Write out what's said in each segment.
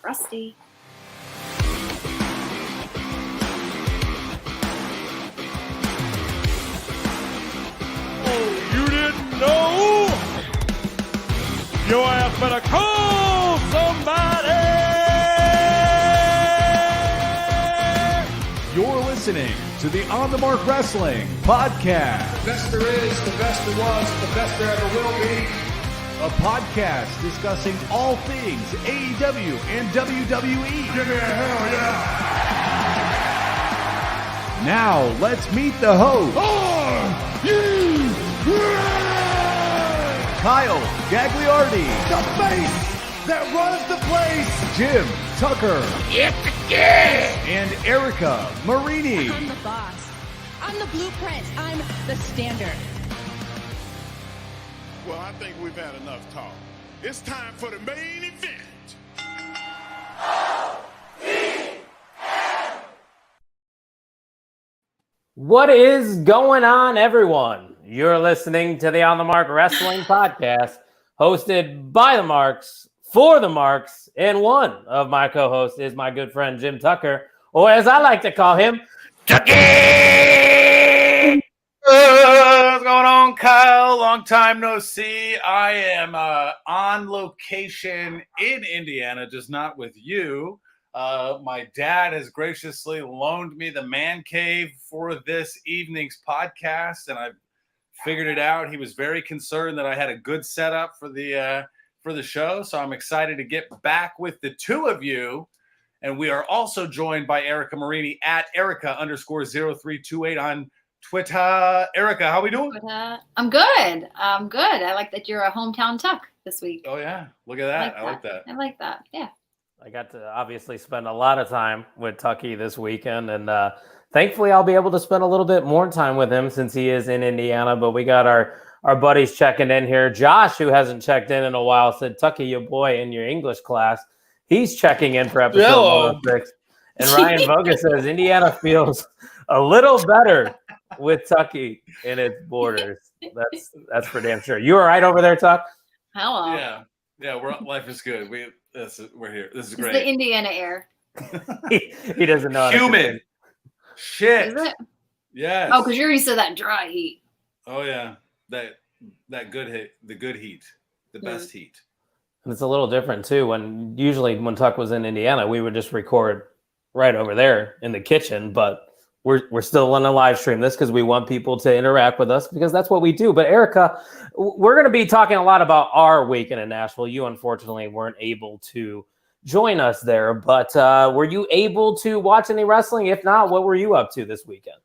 Rusty. Oh, you didn't know? Your ass better call somebody! You're listening to the On the Mark Wrestling Podcast. The best there is, the best there was, the best there ever will be. A podcast discussing all things AEW and WWE. Give me a hell yeah! Now, let's meet the host. Kyle Gagliardi. The face that runs the place. Jim Tucker. And Erica Marini. I'm the boss. I'm the blueprint. I'm the standard. Well, I think we've had enough talk. It's time for the main event. What is going on, everyone? You're listening to the On the Mark Wrestling Podcast, hosted by the Marks, for the Marks, and one of my co-hosts is my good friend Jim Tucker, or as I like to call him, Tucky! What's going on, Kyle? Long time no see. I am on location in Indiana, just not with you. My dad has graciously loaned me the man cave for this evening's podcast, and I've figured it out. He was very concerned that I had a good setup for the show, so I'm excited to get back with the two of you. And we are also joined by Erica Marini at Erica_0328 on Twitter. Erica, how we doing? I'm good. I like that you're a hometown Tuck this week. Oh, yeah. Look at that. I like that. I like that. Yeah. I got to obviously spend a lot of time with Tucky this weekend, and thankfully I'll be able to spend a little bit more time with him since he is in Indiana. But we got our buddies checking in here. Josh, who hasn't checked in a while, said, Tucky, your boy in your English class, he's checking in for episode 106. And Ryan Vogue says, Indiana feels a little better with Tucky in its borders. That's for damn sure. You all right over there, Tuck? Hello. Yeah. Life is good. We're here. This is It's great. the Indiana air. he doesn't know. Humid. Shit. Is it? Yes. Oh, because you're used to that dry heat. Oh yeah. That good heat. The good heat. The best heat. And it's a little different too. When Tuck was in Indiana, we would just record right over there in the kitchen, but we're still on a live stream this because we want people to interact with us because that's what we do. But Erica, we're going to be talking a lot about our weekend in Nashville. You unfortunately weren't able to join us there, but were you able to watch any wrestling? If not, what were you up to this weekend?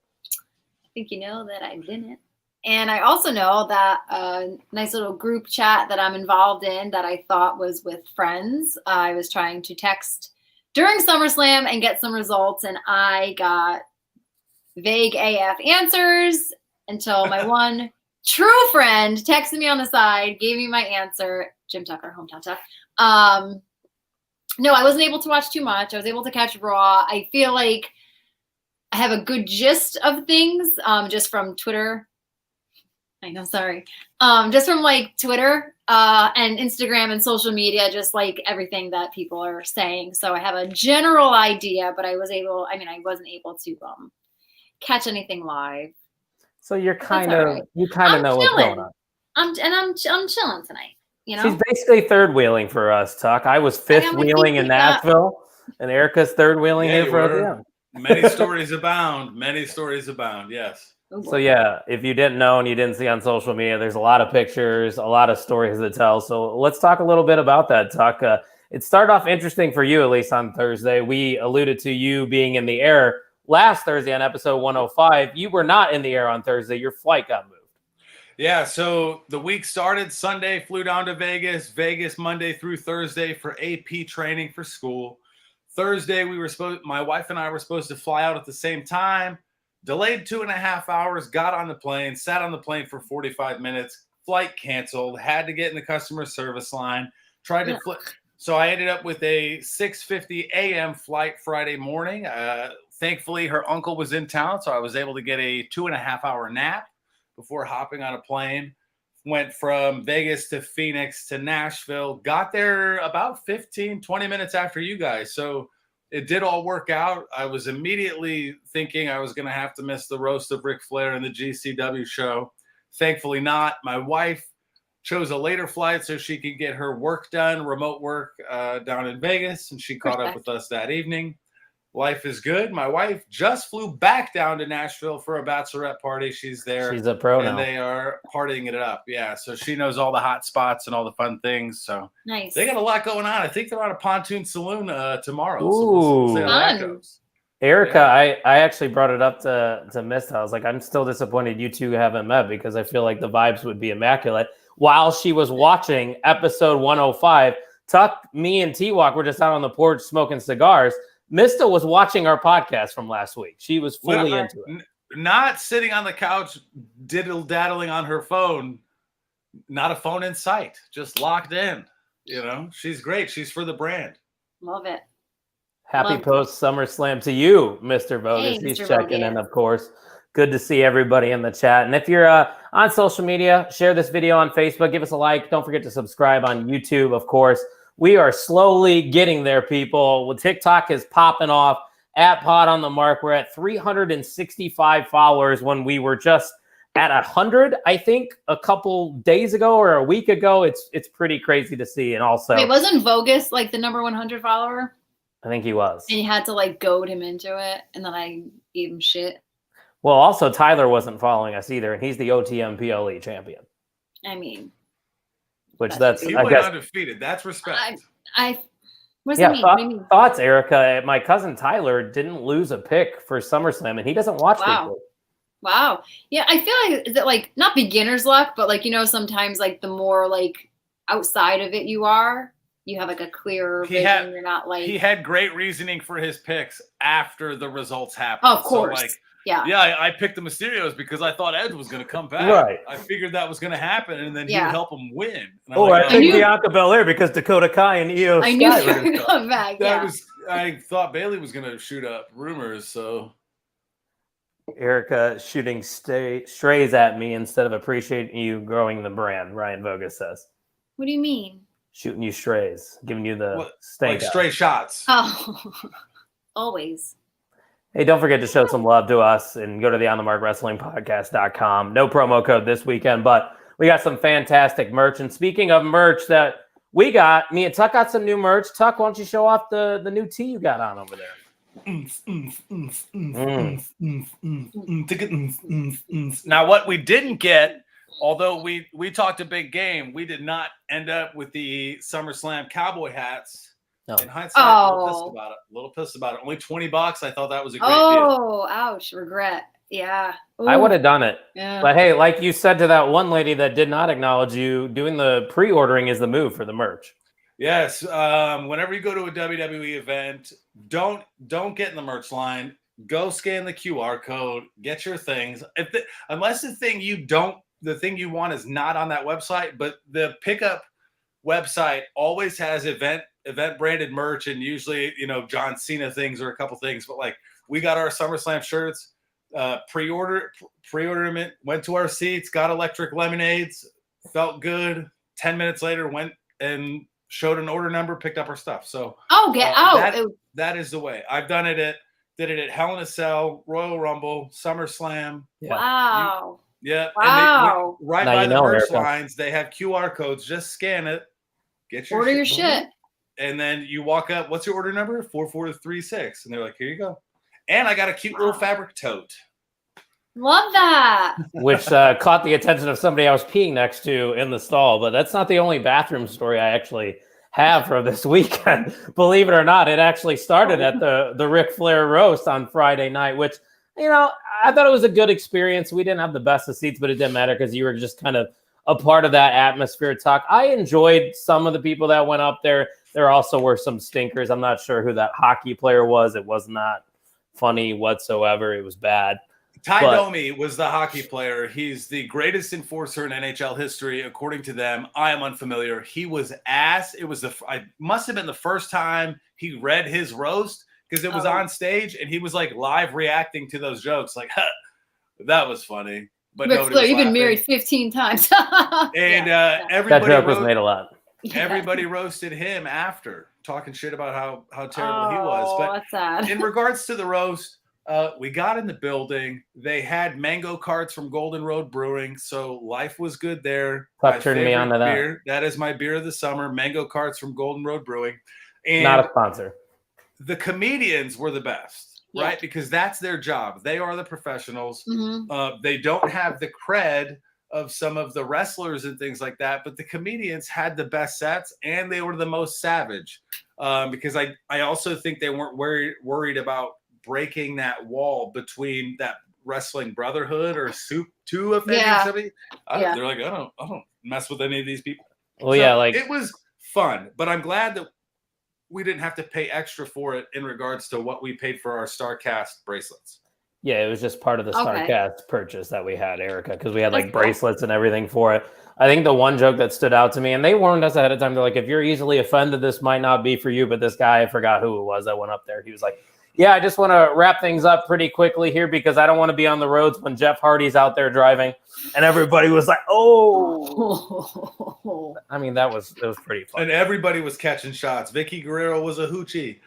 I think you know that I didn't. And I also know that a nice little group chat that I'm involved in that I thought was with friends. I was trying to text during SummerSlam and get some results, and I got vague AF answers until my one true friend texted me on the side, gave me my answer. Jim Tucker, hometown Tuck. No, I wasn't able to watch too much. I was able to catch Raw. I feel like I have a good gist of things just from Twitter. I know, sorry. Just from like Twitter and Instagram and social media, just like everything that people are saying. So I have a general idea, but I wasn't able to catch anything live. So you kind That's of all right. know I'm what's going on. I'm chilling tonight. You know, She's basically third wheeling for us, Tuck. I was fifth wheeling in Nashville, and Erica's third wheeling here for us. Many stories abound. Many stories abound. Yes. So yeah, if you didn't know and you didn't see on social media, there's a lot of pictures, a lot of stories to tell. So let's talk a little bit about that, Tuck. It started off interesting for you, at least on Thursday. We alluded to you being in the air last Thursday on episode 105. You were not in the air on Thursday. Your flight got moved. Yeah, so the week started Sunday, flew down to Vegas Monday through Thursday for AP training for school. Thursday, my wife and I were supposed to fly out at the same time. Delayed 2.5 hours, got on the plane, sat on the plane for 45 minutes, flight canceled, had to get in the customer service line, tried to flip. So I ended up with a 6:50 a.m. flight Friday morning. Thankfully, her uncle was in town, so I was able to get a 2.5 hour nap before hopping on a plane went from Vegas to Phoenix to Nashville, got there about 15, 20 minutes after you guys. So it did all work out. I was immediately thinking I was going to have to miss the roast of Ric Flair and the GCW show. Thankfully not. My wife chose a later flight so she could get her work done, remote work down in Vegas, and she caught up with us that evening. Life is good. My wife just flew back down to Nashville for a bachelorette party. She's there. She's a pro now. And they are partying it up. Yeah, so she knows all the hot spots and all the fun things. So Nice. they got a lot going on. I think they're on a pontoon saloon tomorrow. Ooh. So we'll see how that Fun. goes. Erica, I actually brought it up to Mista. I was like, I'm still disappointed you two haven't met because I feel like the vibes would be immaculate. While she was watching episode 105, Tuck, me, and T-Walk were just out on the porch smoking cigars. Mista was watching our podcast from last week. She was fully into it. Not sitting on the couch, diddle-daddling on her phone. Not a phone in sight. Just locked in. You know, she's great. She's for the brand. Love it. Happy Love post SummerSlam to you, Mr. Bogus. Hey, He's Mr. checking Bogus. in, of course. Good to see everybody in the chat. And if you're on social media, share this video on Facebook. Give us a like. Don't forget to subscribe on YouTube, of course. We are slowly getting there, people. Well, TikTok is popping off at Pod on the Mark. We're at 365 followers when we were just at 100, I think, a couple days ago or a week ago. It's pretty crazy to see. And also, Wait, wasn't Vogus like the number 100 follower? I think he was. And you had to like goad him into it, and then I gave him shit. Well, also Tyler wasn't following us either, and he's the OTM PLE champion. I mean, Which That's that's He I went guess. undefeated. That's respect. what does Yeah, that mean? What do you mean? thoughts, Erica. My cousin Tyler didn't lose a pick for SummerSlam, and he doesn't watch Wow. weekly. Wow. Yeah, I feel like is it like not beginner's luck, but like sometimes like the more like outside of it you are, you have like a clearer vision. You're not like He had great reasoning for his picks after the results happened. Oh, of course. So, like, yeah. I picked the Mysterios because I thought Edge was going to come back. Right. I figured that was going to happen, and then he Yeah. would help him win. And I'm Oh, like, I I think knew- Bianca Belair because Dakota Kai and Io I knew Sky you were were gonna gonna come back. that Yeah. was. I thought Bailey was going to shoot up rumors. So Erica shooting strays at me instead of appreciating you growing the brand, Ryan Vogus says. What do you mean? Shooting you strays, giving you the what, stank like eye. stray shots. Oh, always. Hey, don't forget to show some love to us and go to the onthemarkwrestlingpodcast.com. No promo code this weekend, but we got some fantastic merch. And speaking of merch that we got, me and Tuck got some new merch. Tuck, why don't you show off the new tee you got on over there? Now, what we didn't get, although we talked a big game, we did not end up with the SummerSlam cowboy hats. No. In hindsight, a little pissed Oh. about it. A little pissed about it. Only $20. I thought that was a great deal. Oh, ouch. Regret. Yeah. I Ooh, would have done it. Yeah. But hey, like you said to that one lady that did not acknowledge you, doing the pre-ordering is the move for the merch. Yes. Whenever you go to a WWE event, don't get in the merch line. Go scan the QR code. Get your things. Unless the thing you want is not on that website, but the pickup website always has event branded merch, and usually John Cena things or a couple things. But like we got our SummerSlam shirts. Pre-order them. Went to our seats. Got electric lemonades. Felt good. 10 minutes later, went and showed an order number, picked up our stuff. So get out. that is the way. I've done it did it at Hell in a Cell, Royal Rumble, SummerSlam. Yeah. Wow. Yeah. Wow. And right Now by you the know, merch Erica. lines, they have QR codes. Just scan it. Get your Order your boom, shit. And then you walk up. What's your order number? 4436. And they're like, here you go. And I got a cute little fabric tote. Love that. Which caught the attention of somebody I was peeing next to in the stall. But that's not the only bathroom story I actually have for this weekend. Believe it or not, it actually started at the Ric Flair Roast on Friday night, which, I thought it was a good experience. We didn't have the best of seats, but it didn't matter because you were just kind of a part of that atmosphere. Talk. I enjoyed some of the people that went up there. There also were some stinkers. I'm not sure who that hockey player was. It was not funny whatsoever. It was bad. Ty But- Domi was the hockey player. He's the greatest enforcer in NHL history, according to them. I am unfamiliar. He was ass. It was I must have been the first time he read his roast because it was on stage and he was like live reacting to those jokes. Like, that was funny. but Ric nobody Flair, was you've been laughing. married 15 times. And That everybody joke was roast- made a lot. everybody roasted him after, talking shit about how terrible he was. But that's sad. in regards to the roast, we got in the building. They had mango carts from Golden Road Brewing, so life was good there. Tuck turned me on to that. Beer. That is my beer of the summer, mango carts from Golden Road Brewing. And Not a sponsor. the comedians were the best, right? Because that's their job. They are the professionals. They don't have the cred of some of the wrestlers and things like that, but the comedians had the best sets and they were the most savage. Because I also think they weren't worried about breaking that wall between that wrestling brotherhood or soup to offending somebody. They're like, I don't mess with any of these people. Well, so it was fun, but I'm glad that we didn't have to pay extra for it in regards to what we paid for our StarCast bracelets. Yeah, it was just part of the StarCast purchase that we had, Erica, because we had like bracelets and everything for it. I think the one joke that stood out to me, and they warned us ahead of time, they're like, if you're easily offended, this might not be for you. But this guy, I forgot who it was that went up there. He was like, yeah, I just want to wrap things up pretty quickly here because I don't want to be on the roads when Jeff Hardy's out there driving. And everybody was like, oh. I mean, it was pretty fun. And everybody was catching shots. Vicky Guerrero was a hoochie.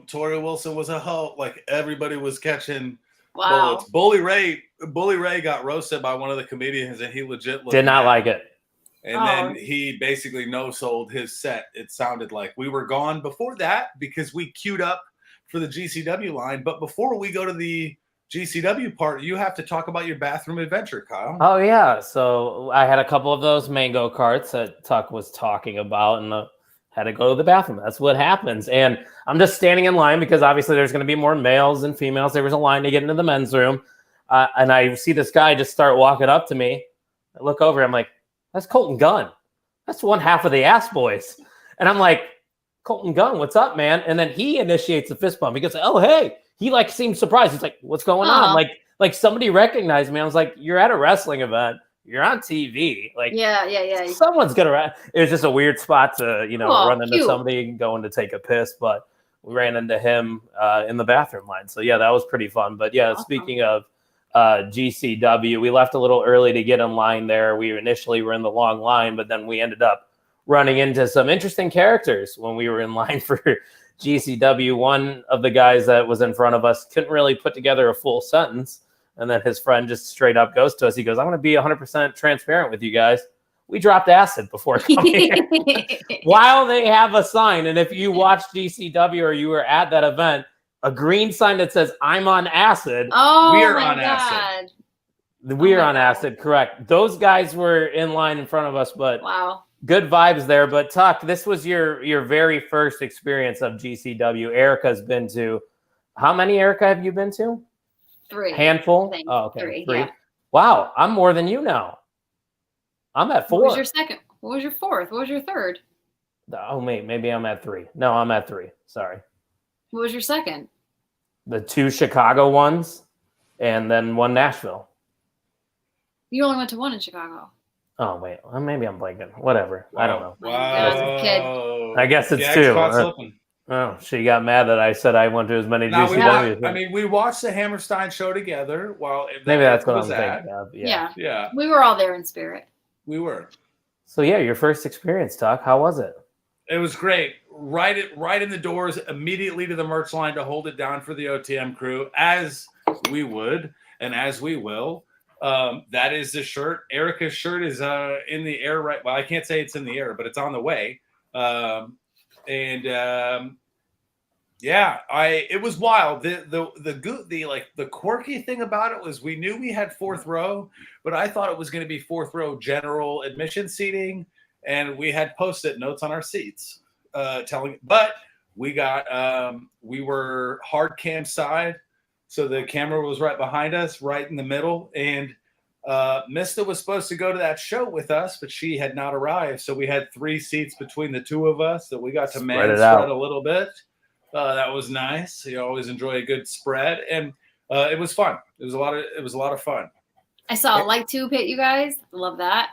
Tori Wilson was a hoe. Like, everybody was catching bullets. Bully Ray got roasted by one of the comedians, and he legit did not like it. And then he basically no-sold his set. It sounded like we were gone before that because we queued up for the GCW line. But before we go to the GCW part, you have to talk about your bathroom adventure, Kyle. Oh, yeah. So I had a couple of those mango carts that Tuck was talking about and had to go to the bathroom. That's what happens. And I'm just standing in line because obviously there's going to be more males than females. There was a line to get into the men's room. And I see this guy just start walking up to me. I look over. I'm like, that's Colton Gunn. That's one half of the Ass Boys. And I'm like, Colton Gunn, what's up, man? And then he initiates a fist bump. He goes, oh, hey. He like seemed surprised. He's like, what's going on? Like somebody recognized me. I was like, you're at a wrestling event. You're on TV. Like, yeah. Someone's gonna. It was just a weird spot to, run into somebody going to take a piss. But we ran into him in the bathroom line. So yeah, that was pretty fun. But yeah, speaking of GCW, we left a little early to get in line there. We initially were in the long line, but then we ended up running into some interesting characters when we were in line for GCW. One of the guys that was in front of us couldn't really put together a full sentence. And then his friend just straight up goes to us. He goes, I'm going to be 100% transparent with you guys. We dropped acid before coming here while they have a sign. And if you watch GCW or you were at that event, a green sign that says I'm on acid. Oh, we're on acid. We're on acid. Correct. Those guys were in line in front of us, but good vibes there. But Tuck, this was your very first experience of GCW. Erica's been to, how many, Erica, have you been to? 3. Handful? Oh, okay. 3. Yeah. Wow, I'm more than you now. I'm at 4. What was your second? What was your 4th? What was your 3rd? Oh, maybe I'm at 3. No, I'm at 3. Sorry. What was your second? The 2 Chicago ones and then 1 Nashville. You only went to 1 in Chicago. Oh, wait. Well, maybe I'm blanking. Whatever. Wow. I don't know. Wow. I guess it's 2. Oh, she got mad that I said I went to as many GCW. We watched the Hammerstein show together. Maybe that's what I'm thinking of. Yeah. We were all there in spirit. We were. So yeah, your first experience, Tuck. How was it? It was great. Right in the doors, immediately to the merch line to hold it down for the OTM crew, as we would and as we will. That is the shirt. Erica's shirt is in the air right. Well, I can't say it's in the air, but it's on the way. It was wild. The quirky thing about it was we knew we had 4th row, but I thought it was going to be 4th row general admission seating, and we had post-it notes on our seats but we got we were hard cam side, so the camera was right behind us, right in the middle, and Mista was supposed to go to that show with us, but she had not arrived. So we had 3 seats between the 2 of us that we got to spread a little bit. That was nice. You always enjoy a good spread, and it was fun. It was a lot of fun. I saw a light tube hit you guys. Love that.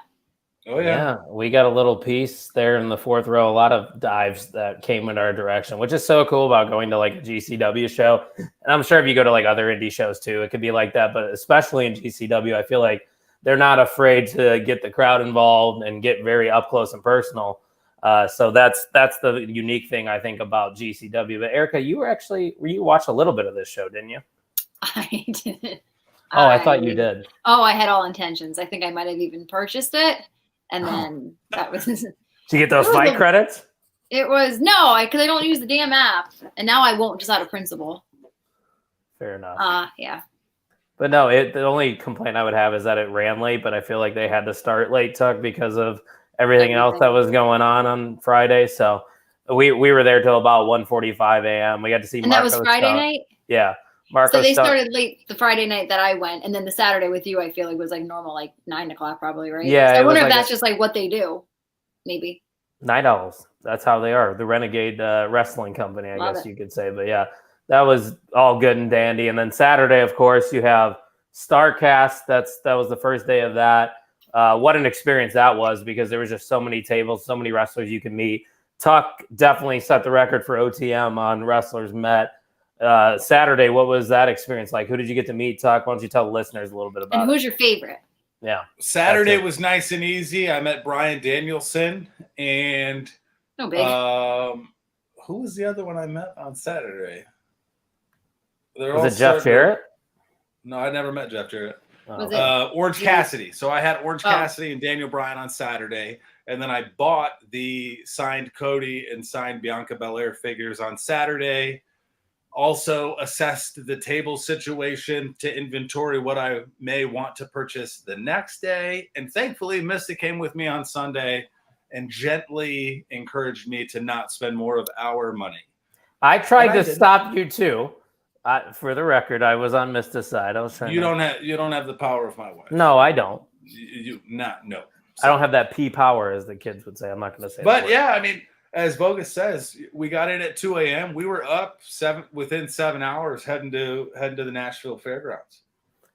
Oh yeah. We got a little piece there in the 4th row. A lot of dives that came in our direction, which is so cool about going to like a GCW show. And I'm sure if you go to like other indie shows too, it could be like that. But especially in GCW, I feel like they're not afraid to get the crowd involved and get very up close and personal. So that's the unique thing I think about GCW. But Erica, you watched a little bit of this show, didn't you? I didn't. Oh, I thought you did. Oh, I had all intentions. I think I might have even purchased it, and then that was. Did you get those fight credits? It was because I don't use the damn app, and now I won't just out of principle. Fair enough. Yeah. But no, the only complaint I would have is that it ran late. But I feel like they had to start late, Tuck, because of everything else that was going on Friday. So we were there till about 1:45 a.m. We got to see. And Marco that was Friday night. Yeah. Marco so they started late the Friday night that I went, and then the Saturday with you, I feel like was like normal, like 9 o'clock probably, right? Yeah. So I wonder if that's just like what they do, maybe. Night Owls. That's how they are. The Renegade Wrestling Company, I guess you could say. But yeah, that was all good and dandy. And then Saturday, of course, you have StarCast. That was the first day of that. What an experience that was, because there was just so many tables, so many wrestlers you could meet. Tuck definitely set the record for OTM on wrestlers met. Saturday, what was that experience like? Who did you get to meet, Tuck? Why don't you tell the listeners a little bit about it? And who's your favorite? Yeah. Saturday was nice and easy. I met Bryan Danielson and no big. Who was the other one I met on Saturday? Was it Jeff Jarrett? No, I never met Jeff Jarrett. Orange Cassidy. So I had Orange Cassidy and Daniel Bryan on Saturday, and then I bought the signed Cody and signed Bianca Belair figures on Saturday. Also assessed the table situation to inventory what I may want to purchase the next day. And thankfully, Mystic came with me on Sunday and gently encouraged me to not spend more of our money. I tried to stop you too. For the record, I was on Mystic's side. I was trying. You don't have the power of my wife. No, I don't. No. So. I don't have that P power, as the kids would say. I'm not going to say. But yeah, I mean, as Vogue says, we got in at 2 a.m. We were up within 7 hours heading to the Nashville Fairgrounds.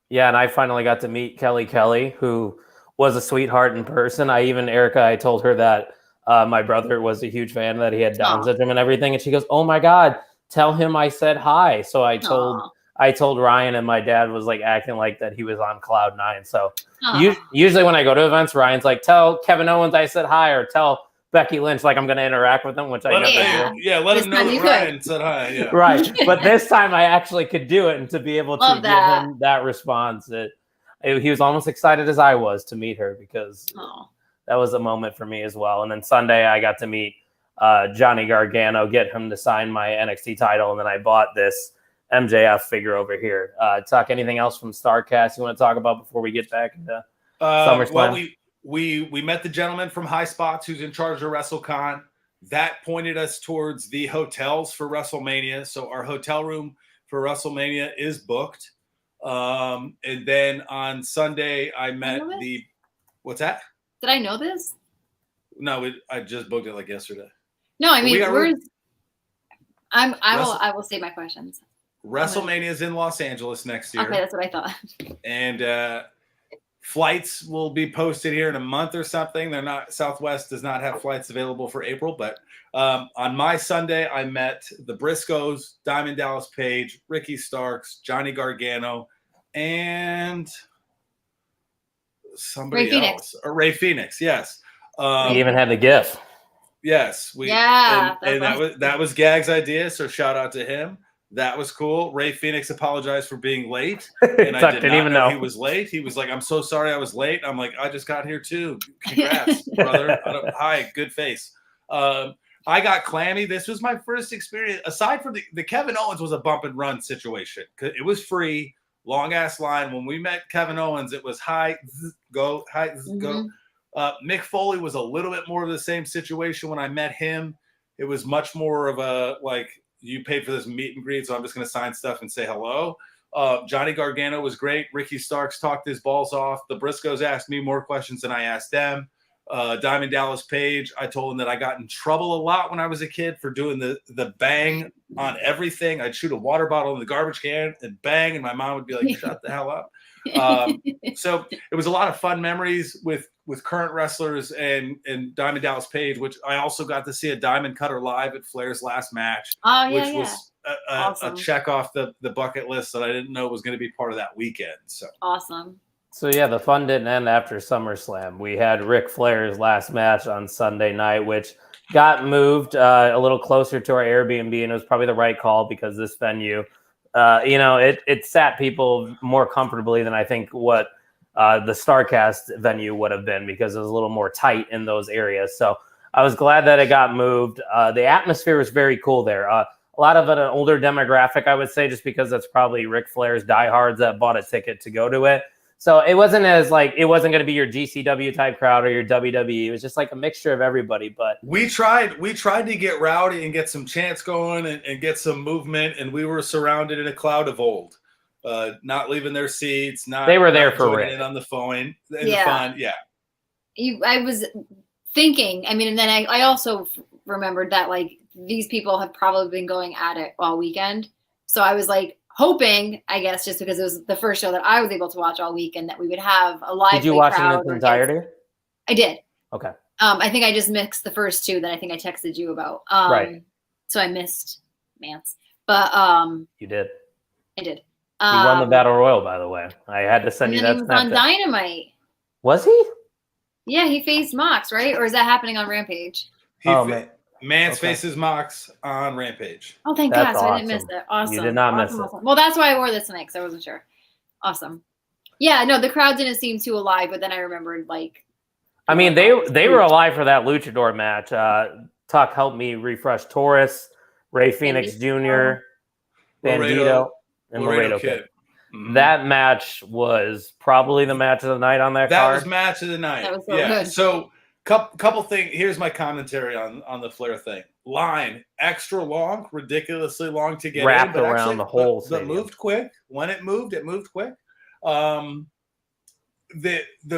Yeah, and I finally got to meet Kelly, who was a sweetheart in person. Erica, I told her that my brother was a huge fan, that he had Down syndrome and everything, and she goes, "Oh my God, tell him I said hi." So I told Ryan, and my dad was like acting like that he was on cloud nine. So usually when I go to events, Ryan's like, "Tell Kevin Owens I said hi," or tell Becky Lynch like I'm going to interact with them, which I never do. Yeah, let him know that Ryan said hi. Yeah. Right, but this time I actually could do it, and to be able to give him that response, he was almost excited as I was to meet her, because that was a moment for me as well. And then Sunday I got to meet Johnny Gargano, get him to sign my NXT title, and then I bought this MJF figure over here. Tuck, anything else from StarCast you want to talk about before we get back into SummerSlam? Well, we met the gentleman from High Spots who's in charge of WrestleCon. That pointed us towards the hotels for WrestleMania. So our hotel room for WrestleMania is booked. And then on Sunday, I met what's that? Did I know this? No, I just booked it like yesterday. No, I mean, I will say my questions. WrestleMania is in Los Angeles next year. Okay, that's what I thought. And flights will be posted here in a month or something. Southwest does not have flights available for April, but on my Sunday, I met the Briscoes, Diamond Dallas Page, Ricky Starks, Johnny Gargano, and somebody else. Ray Phoenix, yes. He even had the GIF. Yes, that was Gag's idea, so shout out to him. That was cool. Ray Phoenix apologized for being late, and I didn't even know he was late. He was like, "I'm so sorry I was late." I'm like, "I just got here too. Congrats, brother." Hi, good face. I got clammy. This was my first experience. Aside from the Kevin Owens was a bump and run situation. It was free, long ass line. When we met Kevin Owens, it was hi, go, go. Mick Foley was a little bit more of the same situation when I met him. It was much more of a like, you paid for this meet and greet, so I'm just going to sign stuff and say hello. Johnny Gargano was great. Ricky Starks talked his balls off. The Briscoes asked me more questions than I asked them. Diamond Dallas Page, I told him that I got in trouble a lot when I was a kid for doing the bang on everything. I'd shoot a water bottle in the garbage can and bang, and my mom would be like, "Shut the hell up." So it was a lot of fun memories with current wrestlers and Diamond Dallas Page, which I also got to see a Diamond Cutter live at Flair's last match, which was a check off the bucket list that I didn't know was going to be part of that weekend. So awesome. So yeah, the fun didn't end after SummerSlam. We had Ric Flair's last match on Sunday night, which got moved a little closer to our Airbnb, and it was probably the right call because this venue, it sat people more comfortably than I think what the StarCast venue would have been, because it was a little more tight in those areas. So I was glad that it got moved. The atmosphere was very cool there. A lot of an older demographic, I would say, just because that's probably Ric Flair's diehards that bought a ticket to go to it. So it wasn't going to be your GCW type crowd or your WWE. It was just like a mixture of everybody. But we tried to get rowdy and get some chants going and get some movement, and we were surrounded in a cloud of old, not leaving their seats. They were there for Rick on the phone. The fun, yeah. I was thinking. I mean, and then I also remembered that like these people have probably been going at it all weekend. So I was like, hoping, I guess, just because it was the first show that I was able to watch all weekend, that we would have a live. Did you watch it in its entirety? I did. Okay. I think I just mixed the first two that I think I texted you about. Right. So I missed Mance, but you did. I did. He won the Battle Royal, by the way. I had to send you that. He was on Dynamite. Was he? Yeah, he faced Mox, right? Or is that happening on Rampage? Mance faces Mox on Rampage. Oh, thank God. So I didn't miss it. Awesome. You did not miss it. Well, that's why I wore this tonight, because I wasn't sure. Awesome. Yeah, no, the crowd didn't seem too alive, but then I remembered, like... I mean, they were alive for that Luchador match. Tuck helped me refresh Taurus, Rey Fenix Jr., Bandito, and Laredo Kid. Mm-hmm. That match was probably the match of the night on that card. That was match of the night. That was so good. So... Couple things. Here's my commentary on the Flair thing. Line extra long, ridiculously long to get wrapped in, around actually, the whole. But moved quick. When it moved quick. The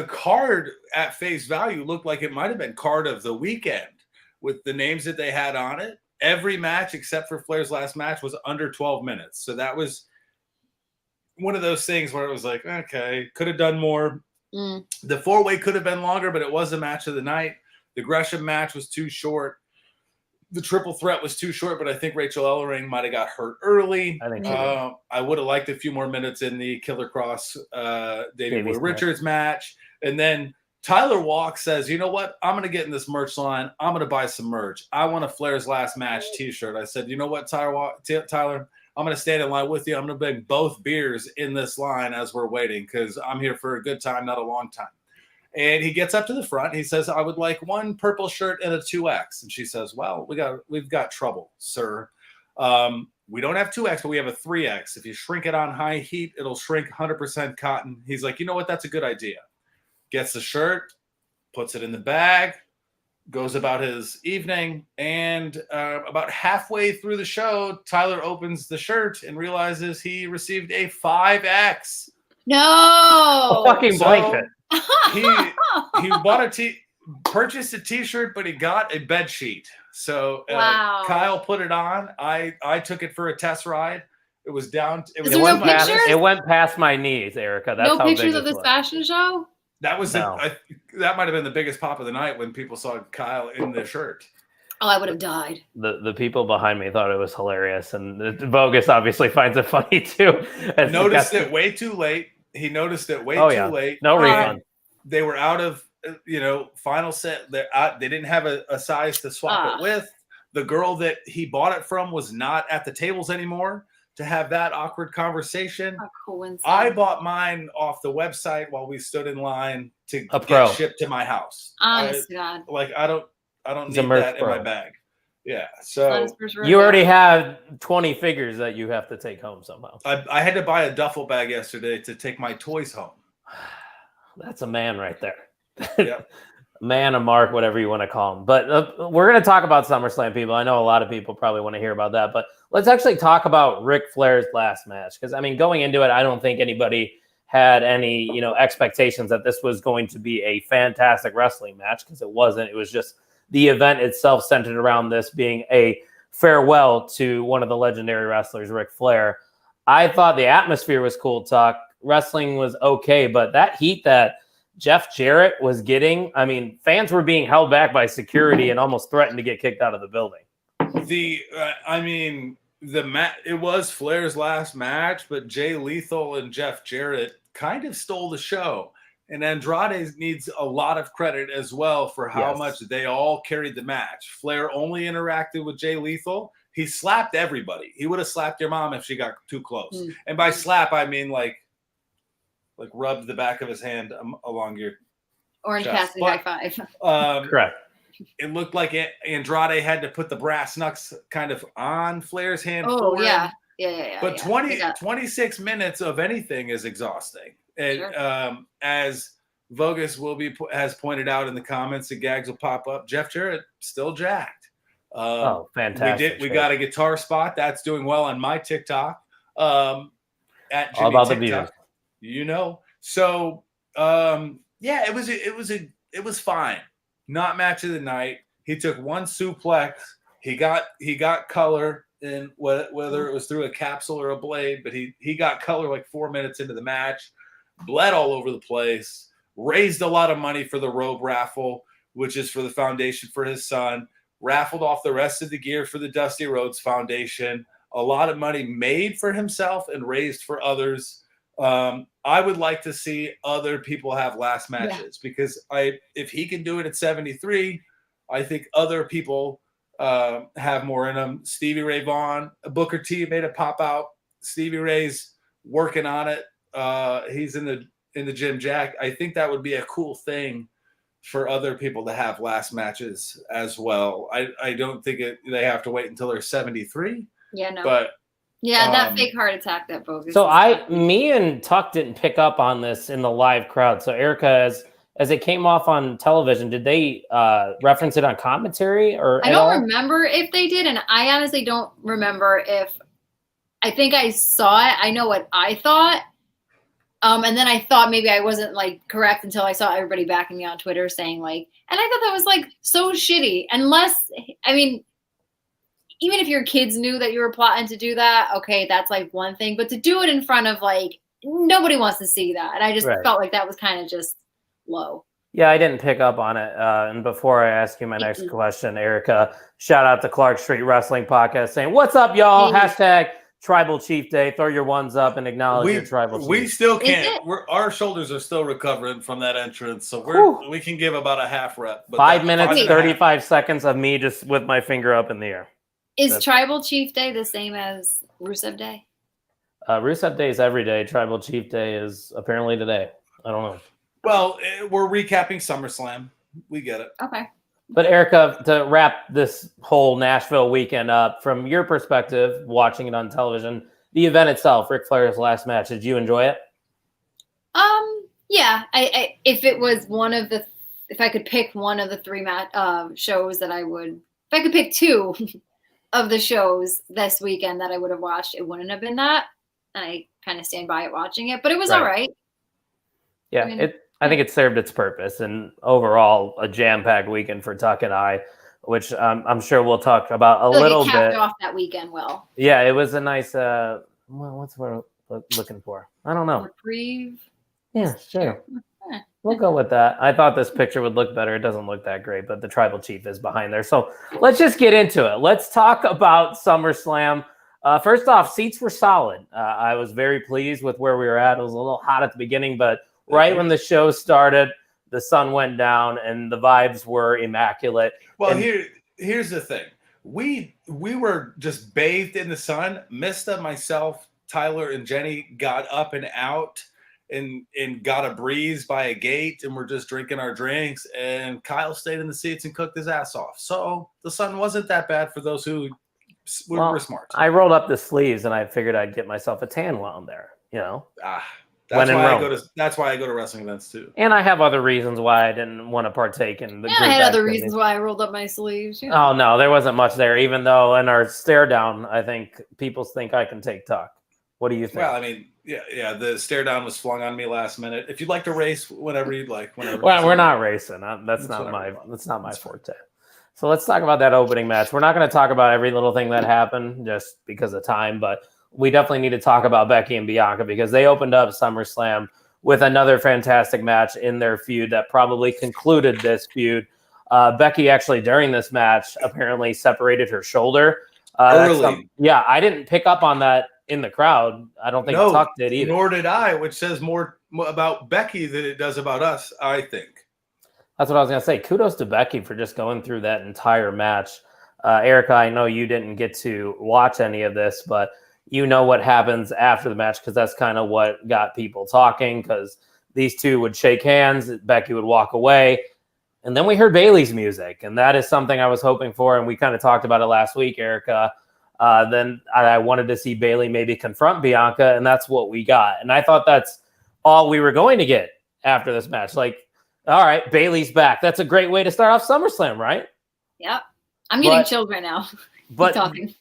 card at face value looked like it might have been card of the weekend with the names that they had on it. Every match except for Flair's last match was under 12 minutes. So that was one of those things where it was like, okay, could have done more. The four-way could have been longer, but it was a match of the night. The Gresham match was too short. The triple threat was too short, but I think Rachel Ellering might have got hurt early. I think I would have liked a few more minutes in the Killer Cross Davey Boy Richards match. And then Tyler Walk says, you know what? I'm going to get in this merch line. I'm going to buy some merch. I want a Flair's Last Match t-shirt. I said, you know what, Tyler? I'm going to stand in line with you. I'm going to bring both beers in this line as we're waiting, because I'm here for a good time, not a long time. And he gets up to the front. He says, I would like one purple shirt and a 2X. And she says, well, we've got trouble, sir. We don't have 2X, but we have a 3X. If you shrink it on high heat, it'll shrink 100% cotton. He's like, you know what? That's a good idea. Gets the shirt, puts it in the bag, goes about his evening, and about halfway through the show, Tyler opens the shirt and realizes he received a 5X. No! A fucking blanket. He purchased a t-shirt, but he got a bed sheet. So wow. Kyle put it on. I took it for a test ride. It was down. It went past my knees, Erica. That's no how pictures big of this was. Fashion show? That was that might have been the biggest pop of the night when people saw Kyle in the shirt. Oh, I would have died. The people behind me thought it was hilarious, and Bogus obviously finds it funny too. Noticed it way too late. He noticed it way too late. No refund. They were out of final set. They didn't have a size to swap it with. The girl that he bought it from was not at the tables anymore to have that awkward conversation. I bought mine off the website while we stood in line to get shipped to my house. Honest to God. Like I don't need that in my bag. Yeah. So you already have 20 figures that you have to take home somehow. I had to buy a duffel bag yesterday to take my toys home. That's a man right there. Yeah. Man, a mark, whatever you want to call him. But we're going to talk about SummerSlam, people. I know a lot of people probably want to hear about that, but let's actually talk about Ric Flair's last match. Because, I mean, going into it, I don't think anybody had any, expectations that this was going to be a fantastic wrestling match, because it wasn't. It was just the event itself centered around this being a farewell to one of the legendary wrestlers, Ric Flair. I thought the atmosphere was cool, Tuck. Wrestling was okay, but that heat that Jeff Jarrett was getting, I mean, fans were being held back by security and almost threatened to get kicked out of the building. It was Flair's last match, but Jay Lethal and Jeff Jarrett kind of stole the show. And Andrade needs a lot of credit as well for how much they all carried the match. Flair only interacted with Jay Lethal. He slapped everybody. He would have slapped your mom if she got too close. And by slap, I mean like rubbed the back of his hand along your Orange chest. Cassidy high five. Correct. It looked like Andrade had to put the brass knucks kind of on Flair's hand. Oh, for yeah. him. Yeah. But 26 minutes of anything is exhausting. And as Vogue has pointed out in the comments, the gags will pop up. Jeff Jarrett still jacked. Fantastic. We got a guitar spot that's doing well on my TikTok. At Jimmy All about TikTok, the views. you know. So it was fine. Not match of the night. He took one suplex. He got color in whether it was through a capsule or a blade, but he got color like 4 minutes into the match. Bled all over the place, raised a lot of money for the robe raffle, which is for the foundation for his son, raffled off the rest of the gear for the Dusty Rhodes Foundation, a lot of money made for himself and raised for others. I would like to see other people have last matches because if he can do it at 73, I think other people have more in them. Stevie Ray Vaughan, Booker T made a pop out. Stevie Ray's working on it. He's in the gym, Jack. I think that would be a cool thing for other people to have last matches as well. I don't think they have to wait until they're 73. Yeah, no. But that fake heart attack that bogus. So me and Tuck didn't pick up on this in the live crowd. So Erica, as it came off on television, did they reference it on commentary or? I don't remember if they did, and I honestly don't remember if. I think I saw it. I know what I thought. And then I thought maybe I wasn't like correct until I saw everybody backing me on Twitter saying like, and I thought that was like so shitty. Unless, I mean, even if your kids knew that you were plotting to do that, okay, that's like one thing. But to do it in front of like, nobody wants to see that. And I just felt like that was kind of just low. Yeah, I didn't pick up on it. And before I ask you my next question, Erica, shout out to Clark Street Wrestling Podcast saying, "What's up, y'all?" Hashtag Tribal Chief Day. Throw your ones up and acknowledge your tribal chief. We still can't. Our shoulders are still recovering from that entrance, so we can give about a half rep. But 5 minutes, 35 seconds of me just with my finger up in the air. Is Tribal Chief Day the same as Rusev Day? Rusev Day is every day. Tribal Chief Day is apparently today. I don't know. Well, we're recapping SummerSlam. We get it. Okay. But Erica, to wrap this whole Nashville weekend up, from your perspective, watching it on television, the event itself, Ric Flair's last match, did you enjoy it? Yeah. If it was if I could pick one of the three shows that I would, if I could pick two of the shows this weekend that I would have watched, it wouldn't have been that. And I kind of stand by it watching it, but it was all right. Yeah, I think it served its purpose, and overall a jam-packed weekend for Tuck and I, which I'm sure we'll talk about a little bit. Capped off that weekend well. Yeah, it was a nice. What's we're looking for? I don't know. Reprieve. Yeah, sure. We'll go with that. I thought this picture would look better. It doesn't look that great, but the Tribal Chief is behind there. So let's just get into it. Let's talk about SummerSlam. First off, seats were solid. I was very pleased with where we were at. It was a little hot at the beginning, but right when the show started, the sun went down and the vibes were immaculate. Well, here's the thing. We were just bathed in the sun. Mista, myself, Tyler, and Jenny got up and out and got a breeze by a gate, and we're just drinking our drinks. And Kyle stayed in the seats and cooked his ass off. So the sun wasn't that bad for those who were smart. I rolled up the sleeves and I figured I'd get myself a tan while I'm there, you know. That's why I go to wrestling events too. And I have other reasons why I didn't want to partake in the group I had other activity. reasons why I rolled up my sleeves. You know. Oh no, there wasn't much there. Even though in our stare down, I think people think I can take Tuck. What do you think? Well, I mean, yeah, the stare down was flung on me last minute. If you'd like to race, whenever you'd like. Whenever. Well, we're not racing. That's not my forte. So let's talk about that opening match. We're not going to talk about every little thing that happened just because of time, but we definitely need to talk about Becky and Bianca because they opened up SummerSlam with another fantastic match in their feud that probably concluded this feud. Becky actually, during this match, apparently separated her shoulder. Early. I didn't pick up on that in the crowd. I don't think Tuck did either. Nor did I, which says more about Becky than it does about us, I think. That's what I was going to say. Kudos to Becky for just going through that entire match. Erica, I know you didn't get to watch any of this, but you know what happens after the match because that's kind of what got people talking because these two would shake hands, Becky would walk away, and then we heard Bayley's music, and that is something I was hoping for, and we kind of talked about it last week, Erica. Then I wanted to see Bayley maybe confront Bianca, and that's what we got. And I thought that's all we were going to get after this match. Like, all right, Bayley's back. That's a great way to start off SummerSlam, right? Yep. I'm getting chilled right now. But talking.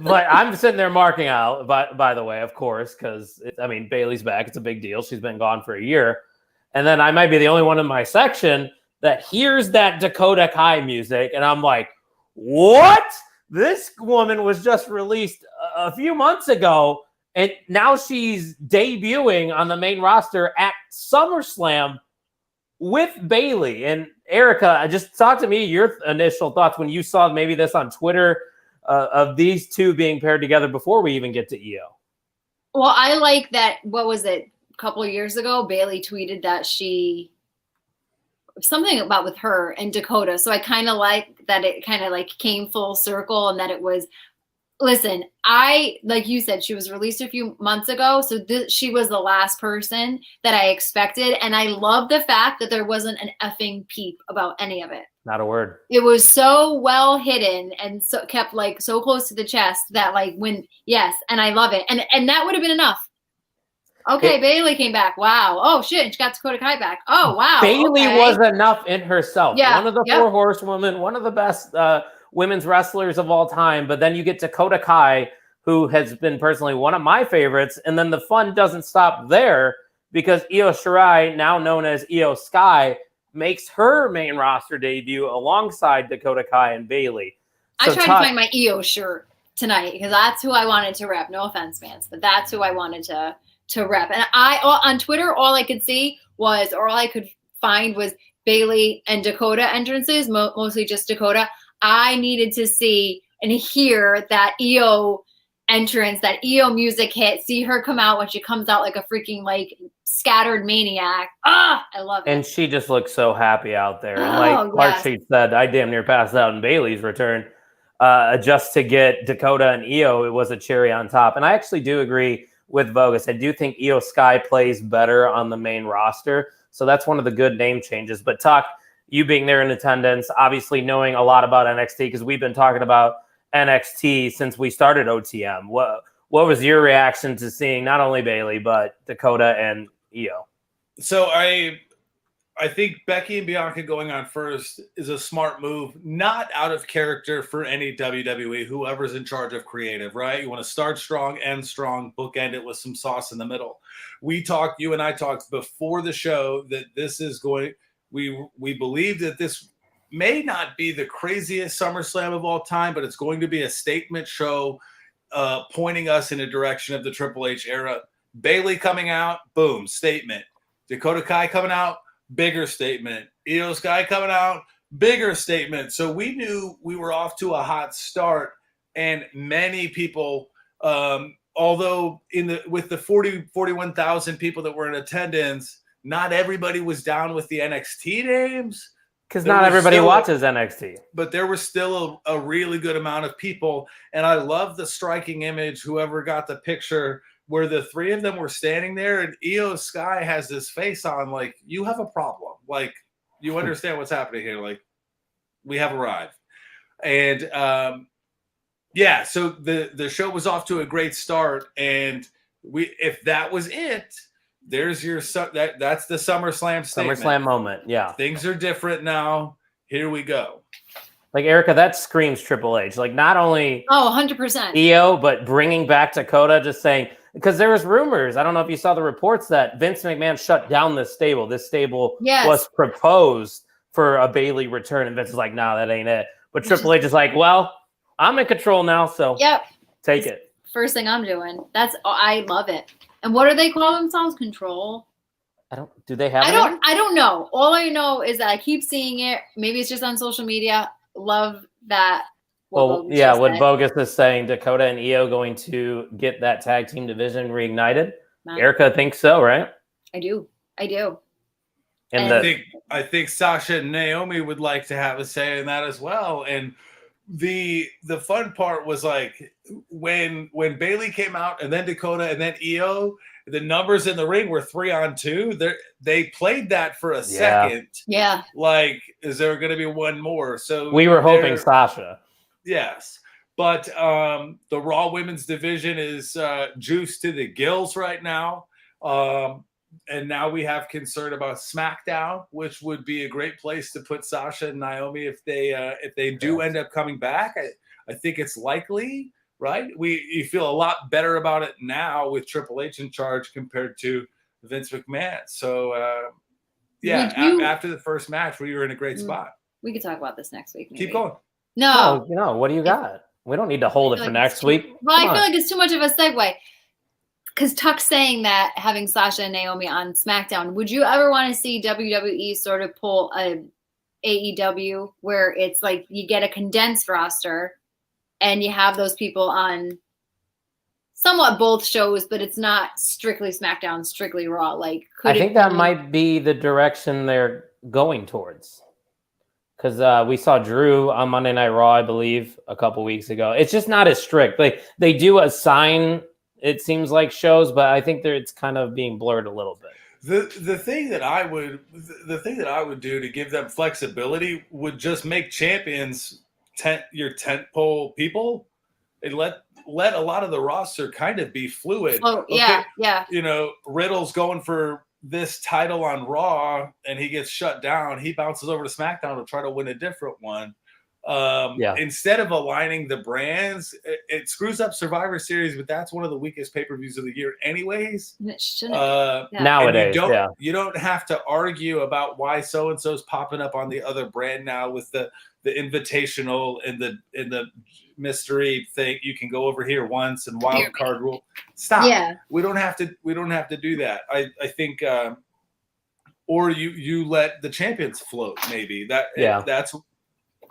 But I'm sitting there marking out, by the way, of course, because, Bayley's back. It's a big deal. She's been gone for a year. And then I might be the only one in my section that hears that Dakota Kai music, and I'm like, what? This woman was just released a few months ago, and now she's debuting on the main roster at SummerSlam with Bayley. And Erica, just talk to me your initial thoughts when you saw maybe this on Twitter of these two being paired together before we even get to EO. Well, I like that. What was it? A couple of years ago, Bayley tweeted that something about with her and Dakota. So I kind of like that it kind of like came full circle and that it was, listen, like you said, she was released a few months ago. So she was the last person that I expected. And I love the fact that there wasn't an effing peep about any of it. Not a word. It was so well hidden and so kept like so close to the chest that like and I love it. And that would have been enough. Okay, Bayley came back. Wow. Oh, shit. She got Dakota Kai back. Oh, wow. Bayley was enough in herself. Yeah. One of the four horsewomen, one of the best women's wrestlers of all time. But then you get Dakota Kai, who has been personally one of my favorites. And then the fun doesn't stop there because Io Shirai, now known as Io Sky, makes her main roster debut alongside Dakota Kai and Bayley. So I tried to find my Io shirt tonight because that's who I wanted to rep. No offense, fans, but that's who I wanted to rep. And on Twitter, all I could find was Bayley and Dakota entrances, mostly just Dakota. I needed to see and hear that Io entrance, that Io music hit, see her come out when she comes out like a freaking like scattered maniac. I love it. And she just looks so happy out there. And like Clark Sheet said, I damn near passed out in Bayley's return. Just to get Dakota and Io, it was a cherry on top. And I actually do agree with Vogus. I do think Io Sky plays better on the main roster. So that's one of the good name changes. But Tuck, you being there in attendance, obviously knowing a lot about NXT, because we've been talking about NXT since we started OTM. What was your reaction to seeing not only Bayley, but Dakota and Io? So I think Becky and Bianca going on first is a smart move, not out of character for any WWE, whoever's in charge of creative, right? You want to start strong, end strong, bookend it with some sauce in the middle. You and I talked before the show that this is we believe that this may not be the craziest SummerSlam of all time, but it's going to be a statement show pointing us in a direction of the Triple H era. Bayley coming out, boom, statement. Dakota Kai coming out, bigger statement. Io Sky coming out, bigger statement. So we knew we were off to a hot start, and many people, although with the 41,000 people that were in attendance, not everybody was down with the NXT names. Because not everybody watches NXT. But there was still a really good amount of people, and I love the striking image, whoever got the picture, where the three of them were standing there and Io Sky has this face on like, you have a problem. Like, you understand what's happening here. Like, we have arrived. And so the show was off to a great start. And if that was it, there's that's the SummerSlam statement. SummerSlam moment, yeah. Things are different now. Here we go. Like, Erica, that screams Triple H. Like, not only 100% Io, but bringing back Dakota, just saying, because there was rumors, I don't know if you saw the reports, that Vince McMahon shut down this stable. This stable was proposed for a Bayley return, and Vince is like, no, that ain't it. But Triple H is like, well, I'm in control now, so take it. First thing I'm doing. I love it. And what do they call themselves? Control? Do they have I don't know. All I know is that I keep seeing it. Maybe it's just on social media. Love that. What Bogus is saying, Dakota and Io going to get that tag team division reignited. Erica thinks so, right? I do. And I think Sasha and Naomi would like to have a say in that as well. And the fun part was like when Bailey came out and then Dakota and then Io, the numbers in the ring were 3-on-2. They played that for a second. Yeah. Like, is there going to be one more? So we were hoping Sasha. Yes. But the Raw Women's Division is juiced to the gills right now. And now we have concern about SmackDown, which would be a great place to put Sasha and Naomi if they do end up coming back. I think it's likely, right? You feel a lot better about it now with Triple H in charge compared to Vince McMahon. So, after the first match, we were in a great spot. We could talk about this next week. Maybe. Keep going. No, what do you got? We don't need to hold it for next week. Well, I feel like it's too much of a segue. Because Tuck's saying that having Sasha and Naomi on SmackDown, would you ever want to see WWE sort of pull a AEW where it's like you get a condensed roster and you have those people on somewhat both shows, but it's not strictly SmackDown, strictly Raw? Like, I think that might be the direction they're going towards. Because we saw Drew on Monday Night Raw, I believe, a couple weeks ago. It's just not as strict. Like they do assign, it seems like, shows, but I think it's kind of being blurred a little bit. The thing that I would do to give them flexibility would just make champions your tentpole people, and let a lot of the roster kind of be fluid. Oh, yeah. You know, Riddle's going for this title on Raw and he gets shut down. He bounces over to SmackDown to try to win a different one. Instead of aligning the brands, it screws up Survivor Series, but that's one of the weakest pay-per-views of the year anyways. It shouldn't. Nowadays, you don't have to argue about why so-and-so's popping up on the other brand now with the invitational and the mystery thing. You can go over here once and wild card rule. Stop. Yeah. We don't have to do that. I think or you let the champions float, maybe.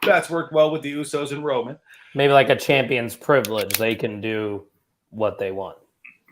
That's worked well with the Usos and Roman. Maybe like a champion's privilege. They can do what they want.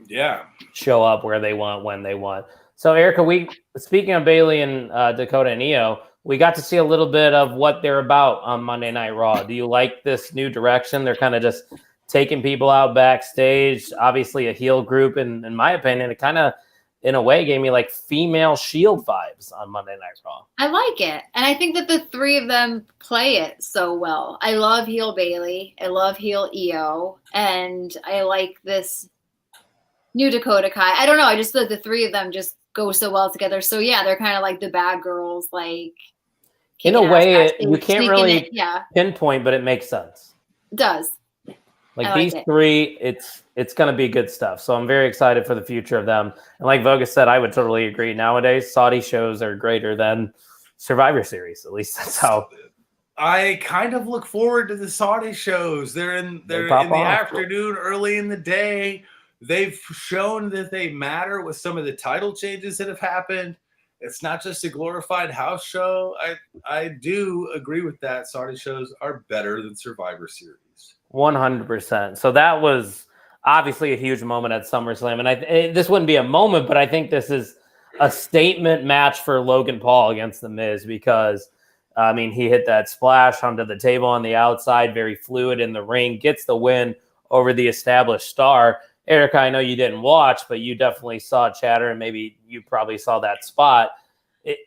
Yeah. Show up where they want, when they want. So, Erica, speaking of Bailey and Dakota and Io, we got to see a little bit of what they're about on Monday Night Raw. Do you like this new direction? They're kind of just taking people out backstage. Obviously, a heel group. And in my opinion, it kind of, in a way, gave me like female Shield vibes on Monday Night Raw. I like it. And I think that the three of them play it so well. I love heel Bailey. I love heel Io. And I like this new Dakota Kai. I don't know. I just feel like the three of them just go so well together. So, yeah, they're kind of like the bad girls. Like, in a way, you can't really pinpoint, but it makes sense. It does. Like these three, it's going to be good stuff. So I'm very excited for the future of them. And like Vogue said, I would totally agree. Nowadays, Saudi shows are greater than Survivor Series. At least that's how. I kind of look forward to the Saudi shows. They're in the afternoon, early in the day. They've shown that they matter with some of the title changes that have happened. It's not just a glorified house show. I do agree with that. Saudi shows are better than Survivor Series. 100%. So that was obviously a huge moment at SummerSlam. And this wouldn't be a moment, but I think this is a statement match for Logan Paul against The Miz because, I mean, he hit that splash onto the table on the outside, very fluid in the ring, gets the win over the established star. Erica, I know you didn't watch, but you definitely saw chatter, and maybe you probably saw that spot.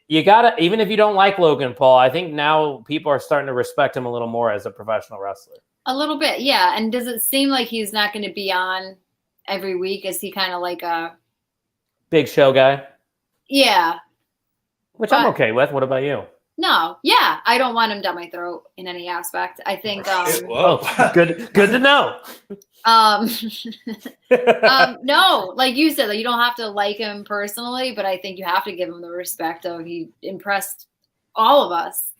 You got to, even if you don't like Logan Paul, I think now people are starting to respect him a little more as a professional wrestler. A little bit, yeah. And does it seem like he's not going to be on every week? Is he kind of like a big show guy? Yeah. Which I'm okay with. What about you? No, yeah. I don't want him down my throat in any aspect. I think good to know. No, like you said, like you don't have to like him personally, but I think you have to give him the respect of he impressed all of us.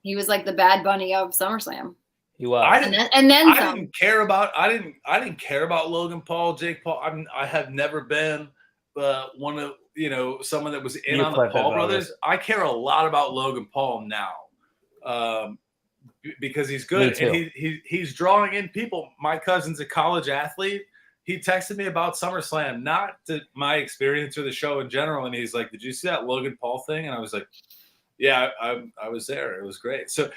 He was like the Bad Bunny of SummerSlam. He was. I didn't care about Logan Paul, Jake Paul. I have never been one of someone that was in on the Paul brothers. I care a lot about Logan Paul now because he's good and he's drawing in people. My cousin's a college athlete. he texted me about SummerSlam, not my experience or the show in general. And he's like, "Did you see that Logan Paul thing?" And I was like, "Yeah, I was there. It was great." So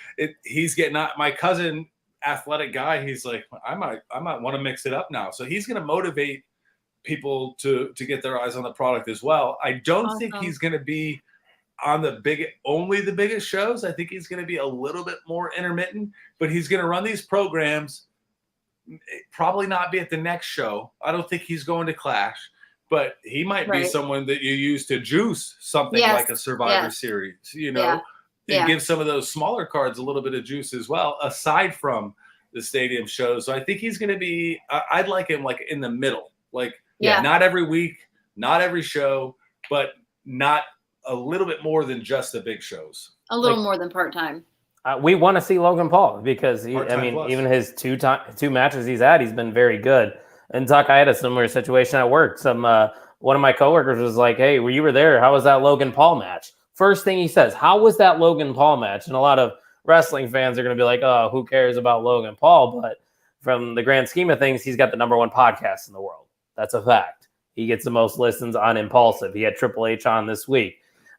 he's getting my cousin, athletic guy. He's like, I might want to mix it up now. So he's going to motivate people to get their eyes on the product as well. I don't think he's going to be on the biggest shows. I think he's going to be a little bit more intermittent, but he's going to run these programs. Probably not be at the next show. I don't think he's going to Clash, but he might be someone that you use to juice something like a Survivor Series, and give some of those smaller cards a little bit of juice as well, aside from the stadium shows. So I think he's going to be, I'd like him like in the middle, not every week, not every show, but not a little bit more than just the big shows. A little more than part-time. We want to see Logan Paul because even his two matches he's had, he's been very good. And Tuck, I had a similar situation at work. One of my coworkers was like, "Hey, you were there. How was that Logan Paul match?" First thing he says, "How was that Logan Paul match?" And a lot of wrestling fans are going to be like, "Oh, who cares about Logan Paul?" But from the grand scheme of things, he's got the #1 podcast in the world. That's a fact. He gets the most listens on Impulsive. He had Triple H on this week.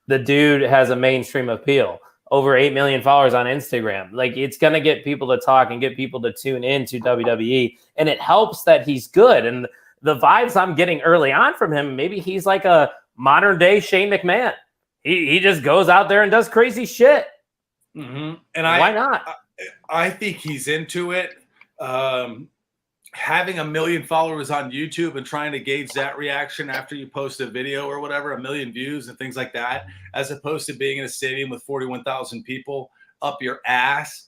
The dude has a mainstream appeal. Over 8 million followers on Instagram. Like, it's going to get people to talk and get people to tune into WWE. And it helps that he's good. And the vibes I'm getting early on from him, maybe he's like a modern day Shane McMahon. He just goes out there and does crazy shit. Mm-hmm. And why not? I think he's into it. Having 1 million followers on YouTube and trying to gauge that reaction after you post a video or whatever, 1 million views and things like that, as opposed to being in a stadium with 41,000 people up your ass,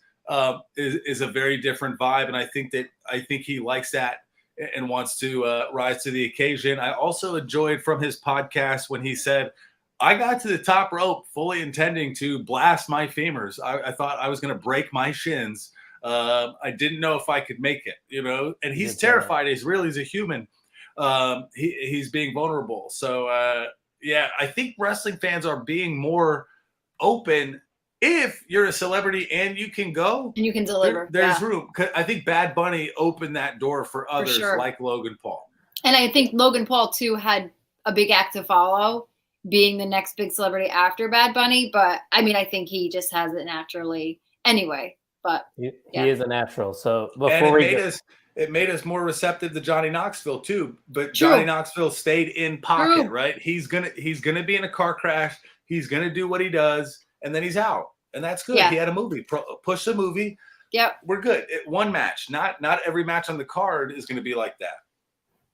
is a very different vibe. And I think he likes that and wants to rise to the occasion. I also enjoyed from his podcast when he said, "I got to the top rope fully intending to blast my femurs. I thought I was going to break my shins. I didn't know if I could make it, and he's terrified. He's a human. He's being vulnerable. So, I think wrestling fans are being more open. If you're a celebrity and you can go and you can deliver, there's room. I think Bad Bunny opened that door for others like Logan Paul. And I think Logan Paul too had a big act to follow, being the next big celebrity after Bad Bunny. But I mean, I think he just has it naturally anyway. But he is a natural. So it made us more receptive to Johnny Knoxville too. But Johnny Knoxville stayed in pocket, right? He's gonna be in a car crash. He's gonna do what he does, and then he's out, and that's good. He had a movie, push the movie. Yep, we're good. One match, not every match on the card is gonna be like that.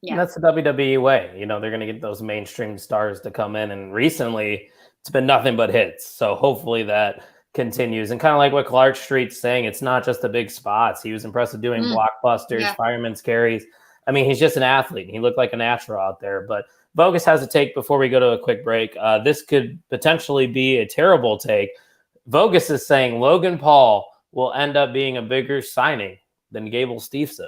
Yeah, and that's the WWE way. They're gonna get those mainstream stars to come in, and recently it's been nothing but hits. So hopefully that continues. And kind of like what Clark Street's saying, it's not just the big spots. He was impressive doing blockbusters, fireman's carries. I mean, he's just an athlete. He looked like a natural out there. But Vogus has a take before we go to a quick break. This could potentially be a terrible take. Vogus is saying Logan Paul will end up being a bigger signing than Gable Steveson.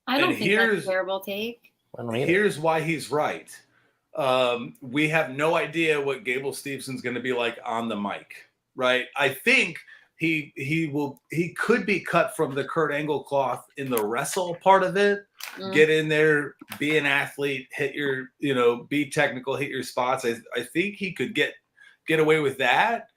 I don't think that's a terrible take. Here's why he's right. We have no idea what Gable Stevenson's going to be like on the mic. Right. I think he could be cut from the Kurt Angle cloth in the wrestle part of it. Get in there, be an athlete, hit your, be technical, hit your spots. I think he could get away with that.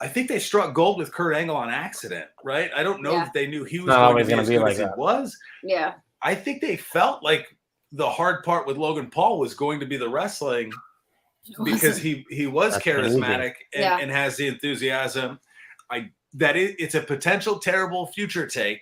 I think they struck gold with Kurt Angle on accident, right? I don't know if they knew he was going to be like that. He was. Yeah. I think they felt like the hard part with Logan Paul was going to be the wrestling. Because he was charismatic and has the enthusiasm. It's a potential terrible future take,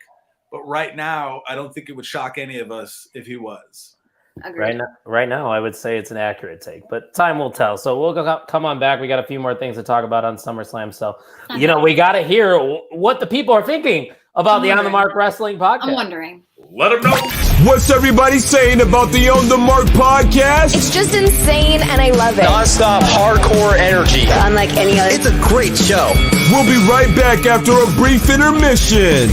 but right now I don't think it would shock any of us if he was. Agreed. Right now I would say it's an accurate take, but time will tell. So we'll come on back. We got a few more things to talk about on SummerSlam. So we got to hear what the people are thinking about the On the Mark Wrestling podcast. I'm wondering. Let them know. What's everybody saying about the On the Mark podcast? It's just insane, and I love it. Non-stop hardcore energy. Unlike any other. It's a great show. We'll be right back after a brief intermission.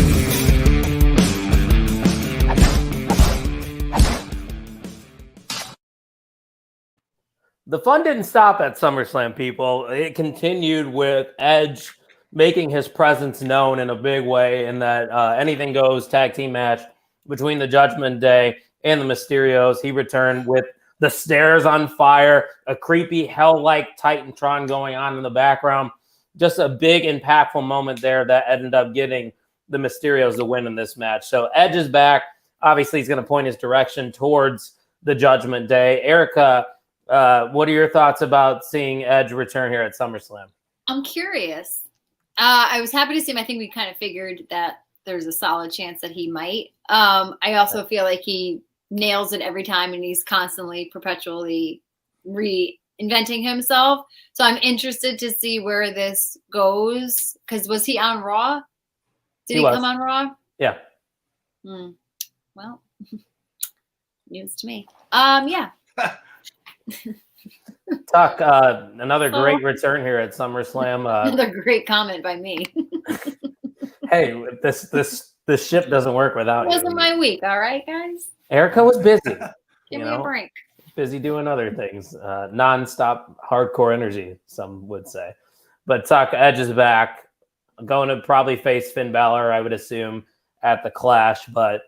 The fun didn't stop at SummerSlam, people. It continued with Edge making his presence known in a big way in that anything goes tag team match between the Judgment Day and the Mysterios. He returned with the stairs on fire, a creepy hell-like Titantron going on in the background. Just a big, impactful moment there that ended up getting the Mysterios the win in this match. So Edge is back. Obviously, he's going to point his direction towards the Judgment Day. Erica, what are your thoughts about seeing Edge return here at SummerSlam? I'm curious. I was happy to see him. I think we kind of figured that there's a solid chance that he might. I also feel like he nails it every time, and he's constantly, perpetually reinventing himself. So I'm interested to see where this goes. Because was he on Raw? Did he come on Raw? Yeah. Well, news to me. Yeah. Tuck, another great return here at SummerSlam. Another great comment by me. Hey, this ship doesn't work without you. It wasn't my week, all right, guys? Erica was busy. Give me a break. Busy doing other things. Non-stop hardcore energy, some would say. But Tuck, Edge is back. Going to probably face Finn Balor, I would assume, at the Clash. But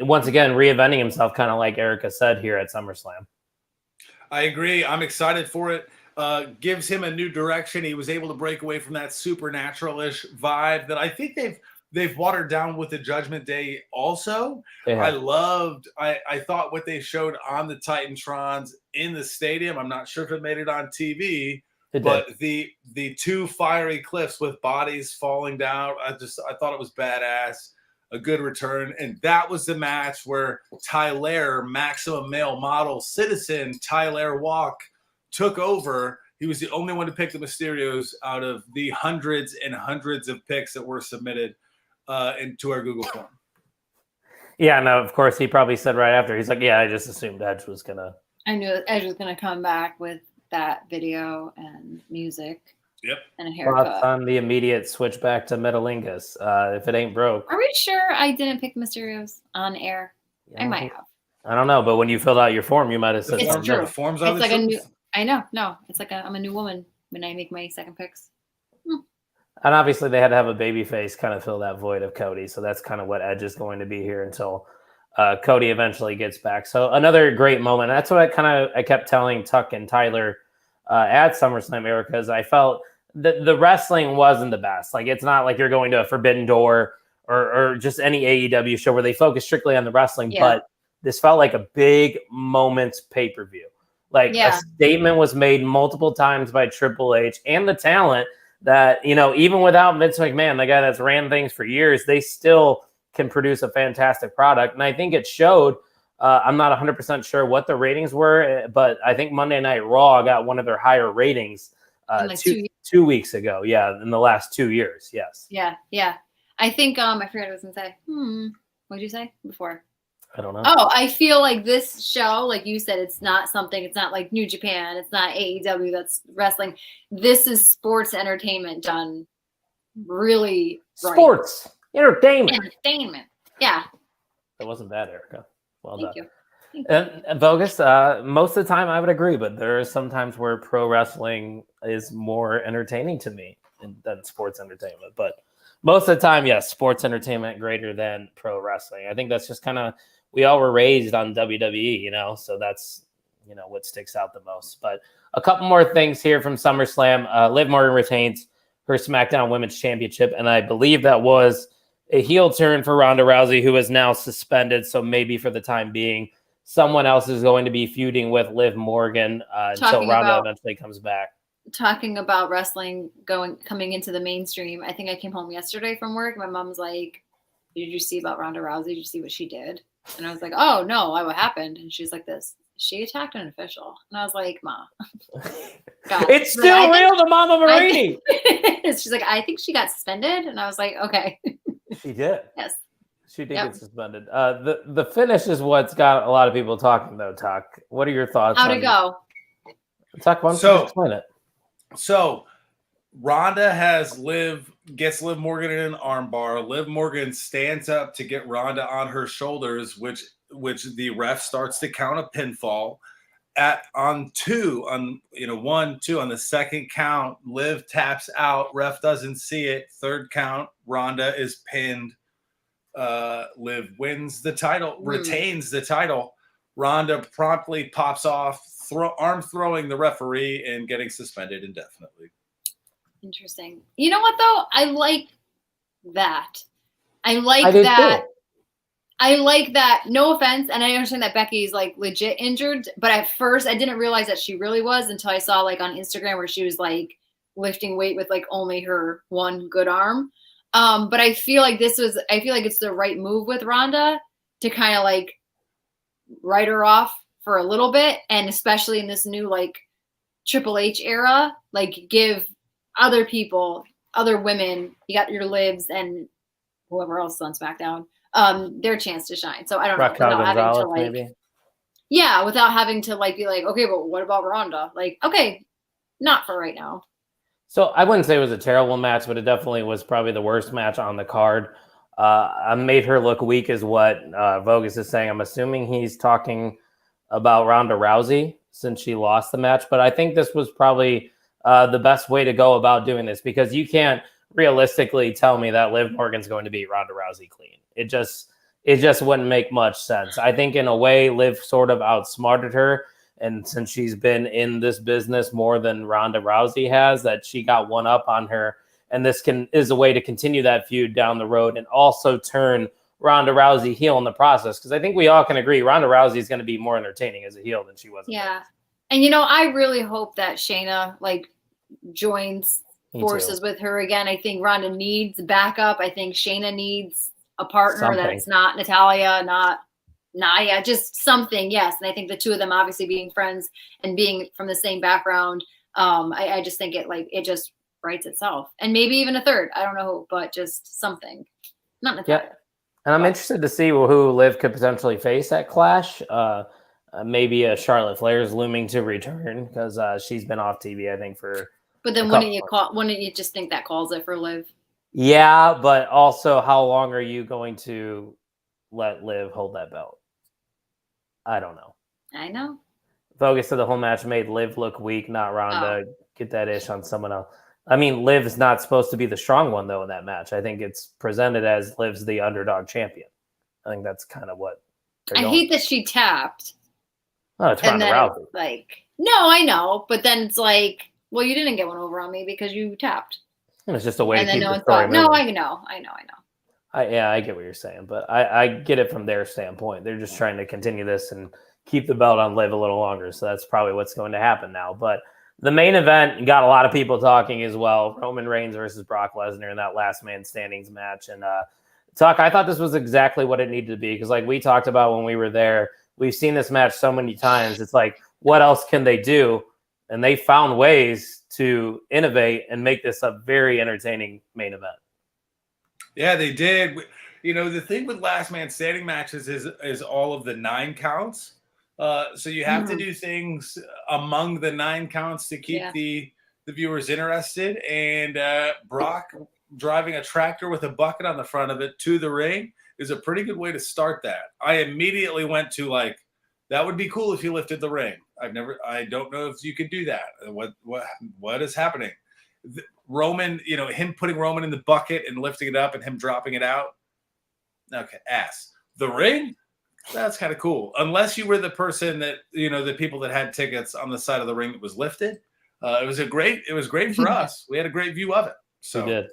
once again, reinventing himself, kind of like Erica said here at SummerSlam. I agree. I'm excited for it. Gives him a new direction. He was able to break away from that supernatural-ish vibe that I think they've watered down with the Judgment Day also. I thought what they showed on the Titantrons in the stadium, I'm not sure if it made it on TV, but the two fiery cliffs with bodies falling down, I thought it was badass. A good return. And that was the match where Tyler, maximum male model citizen, Tyler Walk, took over. He was the only one to pick the Mysterios out of the hundreds and hundreds of picks that were submitted into our Google form. Yeah, no, of course, he probably said right after, he's like, yeah, I just assumed Edge was going to. I knew Edge was going to come back with that video and music. Yep. And a haircut. Thoughts on the immediate switch back to Metalingus? If it ain't broke. Are we sure I didn't pick Mysterios on air? Yeah, I might have. I don't know, but when you filled out your form, you might have said it's true. Forms it's like a new. I know. No, it's like I'm a new woman when I make my second picks. And obviously, they had to have a baby face kind of fill that void of Cody. So that's kind of what Edge is going to be here until Cody eventually gets back. So another great moment. That's what I kept telling Tuck and Tyler at SummerSlam, Erica, because I felt the wrestling wasn't the best. Like, it's not like you're going to a Forbidden Door or just any AEW show where they focus strictly on the wrestling. Yeah. But this felt like a big moments pay-per-view. Like a statement was made multiple times by Triple H and the talent that, even without Vince McMahon, the guy that's ran things for years, they still can produce a fantastic product. And I think it showed. I'm not 100% sure what the ratings were, but I think Monday Night Raw got one of their higher ratings like 2 weeks ago. Yeah, in the last 2 years. Yes. Yeah. I think I forgot what I was going to say. What did you say before? I don't know. Oh, I feel like this show, like you said, it's not like New Japan. It's not AEW that's wrestling. This is sports entertainment done really right. Sports entertainment. Yeah. That wasn't bad, Erica. Well Thank done. you. And Bogus, most of the time I would agree, but there are some times where pro wrestling is more entertaining to me than sports entertainment. But most of the time, yes, sports entertainment greater than pro wrestling. I think that's just kind of, we all were raised on WWE, so that's, what sticks out the most. But a couple more things here from SummerSlam. Liv Morgan retains her SmackDown Women's Championship, and I believe that was a heel turn for Ronda Rousey, who is now suspended. So maybe for the time being, someone else is going to be feuding with Liv Morgan until Ronda eventually comes back. Talking about wrestling coming into the mainstream, I think I came home yesterday from work. My mom's like, "Did you see about Ronda Rousey? Did you see what she did?" And I was like, "Oh no, what happened?" And she's like, "This. She attacked an official." And I was like, "Ma, it's still real, the Mama Marini." She's like, "I think she got suspended," and I was like, "Okay." She did. Yes. She did get suspended. The finish is what's got a lot of people talking, though, Tuck. What are your thoughts? How'd it go? Tuck, why don't you explain it? So Ronda gets Liv Morgan in an armbar. Liv Morgan stands up to get Ronda on her shoulders, which the ref starts to count a pinfall. On 1, 2 on the second count, Liv taps out. Ref doesn't see it. Third count, Ronda is pinned. Liv wins the title, retains the title. Ronda promptly pops off, arm throwing the referee and getting suspended indefinitely. Interesting. You know what though? I like that. I I like do that. too. I like that. No offense, and I understand that Becky's like legit injured, but at first I didn't realize that she really was until I saw like on Instagram where she was like lifting weight with like only her one good arm. But I feel like it's the right move with Ronda to kind of like write her off for a little bit, and especially in this new like Triple H era, like give other people, other women, you got your Livs and whoever else is on SmackDown, their chance to shine. So I don't know, Raquel without having Gonzalez, to like, maybe. yeah, without having to like be like, okay, but what about Ronda? Like, okay, not for right now. So I wouldn't say it was a terrible match, but it definitely was probably the worst match on the card. I made her look weak is what Vogue is saying. I'm assuming he's talking about Ronda Rousey since she lost the match. But I think this was probably the best way to go about doing this, because you can't realistically tell me that Liv Morgan's going to beat Ronda Rousey clean. It just wouldn't make much sense. I think in a way Liv sort of outsmarted her. And since she's been in this business more than Ronda Rousey has, that she got one up on her. And this is a way to continue that feud down the road and also turn Ronda Rousey heel in the process. Because I think we all can agree Ronda Rousey is going to be more entertaining as a heel than she was. Yeah. And, you know, I really hope that Shayna, like, joins forces with her again. I think Ronda needs backup. I think Shayna needs a partner that's not Natalya, not Nia, just something. Yes. And I think the two of them obviously being friends and being from the same background, I just think it just writes itself. And maybe even a third. I don't know who, but just something. Not Natalya. Yeah. And I'm interested to see who Liv could potentially face at Clash. Maybe a Charlotte Flair is looming to return because she's been off TV, I think, for. But then wouldn't you just think that calls it for Liv? Yeah, but also how long are you going to let Liv hold that belt? I don't know. I know. Vogue said the whole match made Liv look weak, not Ronda. Get that ish on someone else. I mean, Liv's not supposed to be the strong one, though, in that match. I think it's presented as Liv's the underdog champion. I think that's kind of what I hate that she tapped. Oh, it's Ronda Rousey. Like, no, I know. But then it's like, well, you didn't get one over on me because you tapped. And it's just a way to keep the story moving. No, I know. I get what you're saying, but I get it from their standpoint. They're just trying to continue this and keep the belt on Liv a little longer. So that's probably what's going to happen now. But the main event got a lot of people talking as well. Roman Reigns versus Brock Lesnar in that last man standings match. And Tuck, I thought this was exactly what it needed to be because like we talked about when we were there, we've seen this match so many times. It's like, what else can they do? And they found ways to innovate and make this a very entertaining main event. Yeah, they did. You know, the thing with last man standing matches is all of the 9 counts. So you have to do things among the 9 counts to keep the viewers interested. And Brock driving a tractor with a bucket on the front of it to the ring is a pretty good way to start that. I immediately went to like, that would be cool if you lifted the ring. I don't know if you could do that. What is happening? Roman, you know, him putting Roman in the bucket and lifting it up and him dropping it out. Okay, ass. The ring? That's kind of cool. Unless you were the person that, you know, the people that had tickets on the side of the ring that was lifted. It was great for us. We had a great view of it. So we did.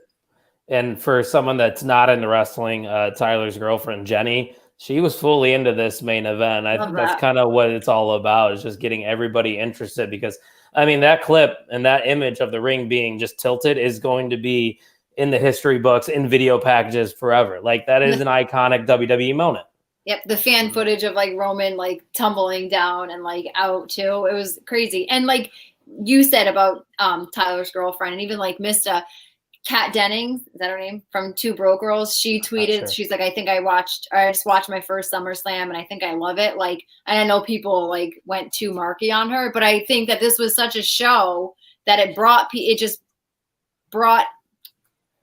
And for someone that's not into wrestling, Tyler's girlfriend, Jenny, she was fully into this main event. I think that's kind of what it's all about, is just getting everybody interested because, I mean, that clip and that image of the ring being just tilted is going to be in the history books, in video packages forever. Like, that is an iconic WWE moment. Yep, the fan footage of, like, Roman, like, tumbling down and, like, out, too. It was crazy. And, like you said about Tyler's girlfriend and even, like, Mista, Kat Dennings, is that her name? From Two Broke Girls. She tweeted, she's like, I just watched my first SummerSlam and I think I love it. Like, I know people like went too marky on her, but I think that this was such a show that it just brought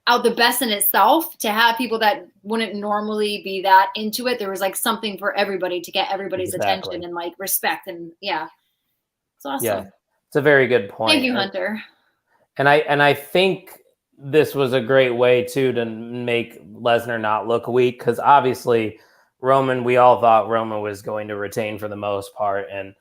out the best in itself to have people that wouldn't normally be that into it. There was like something for everybody to get everybody's attention and like respect. And yeah, it's awesome. Yeah, it's a very good point. Thank you, Hunter. And I think this was a great way too to make Lesnar not look weak, because obviously we all thought Roman was going to retain for the most part, and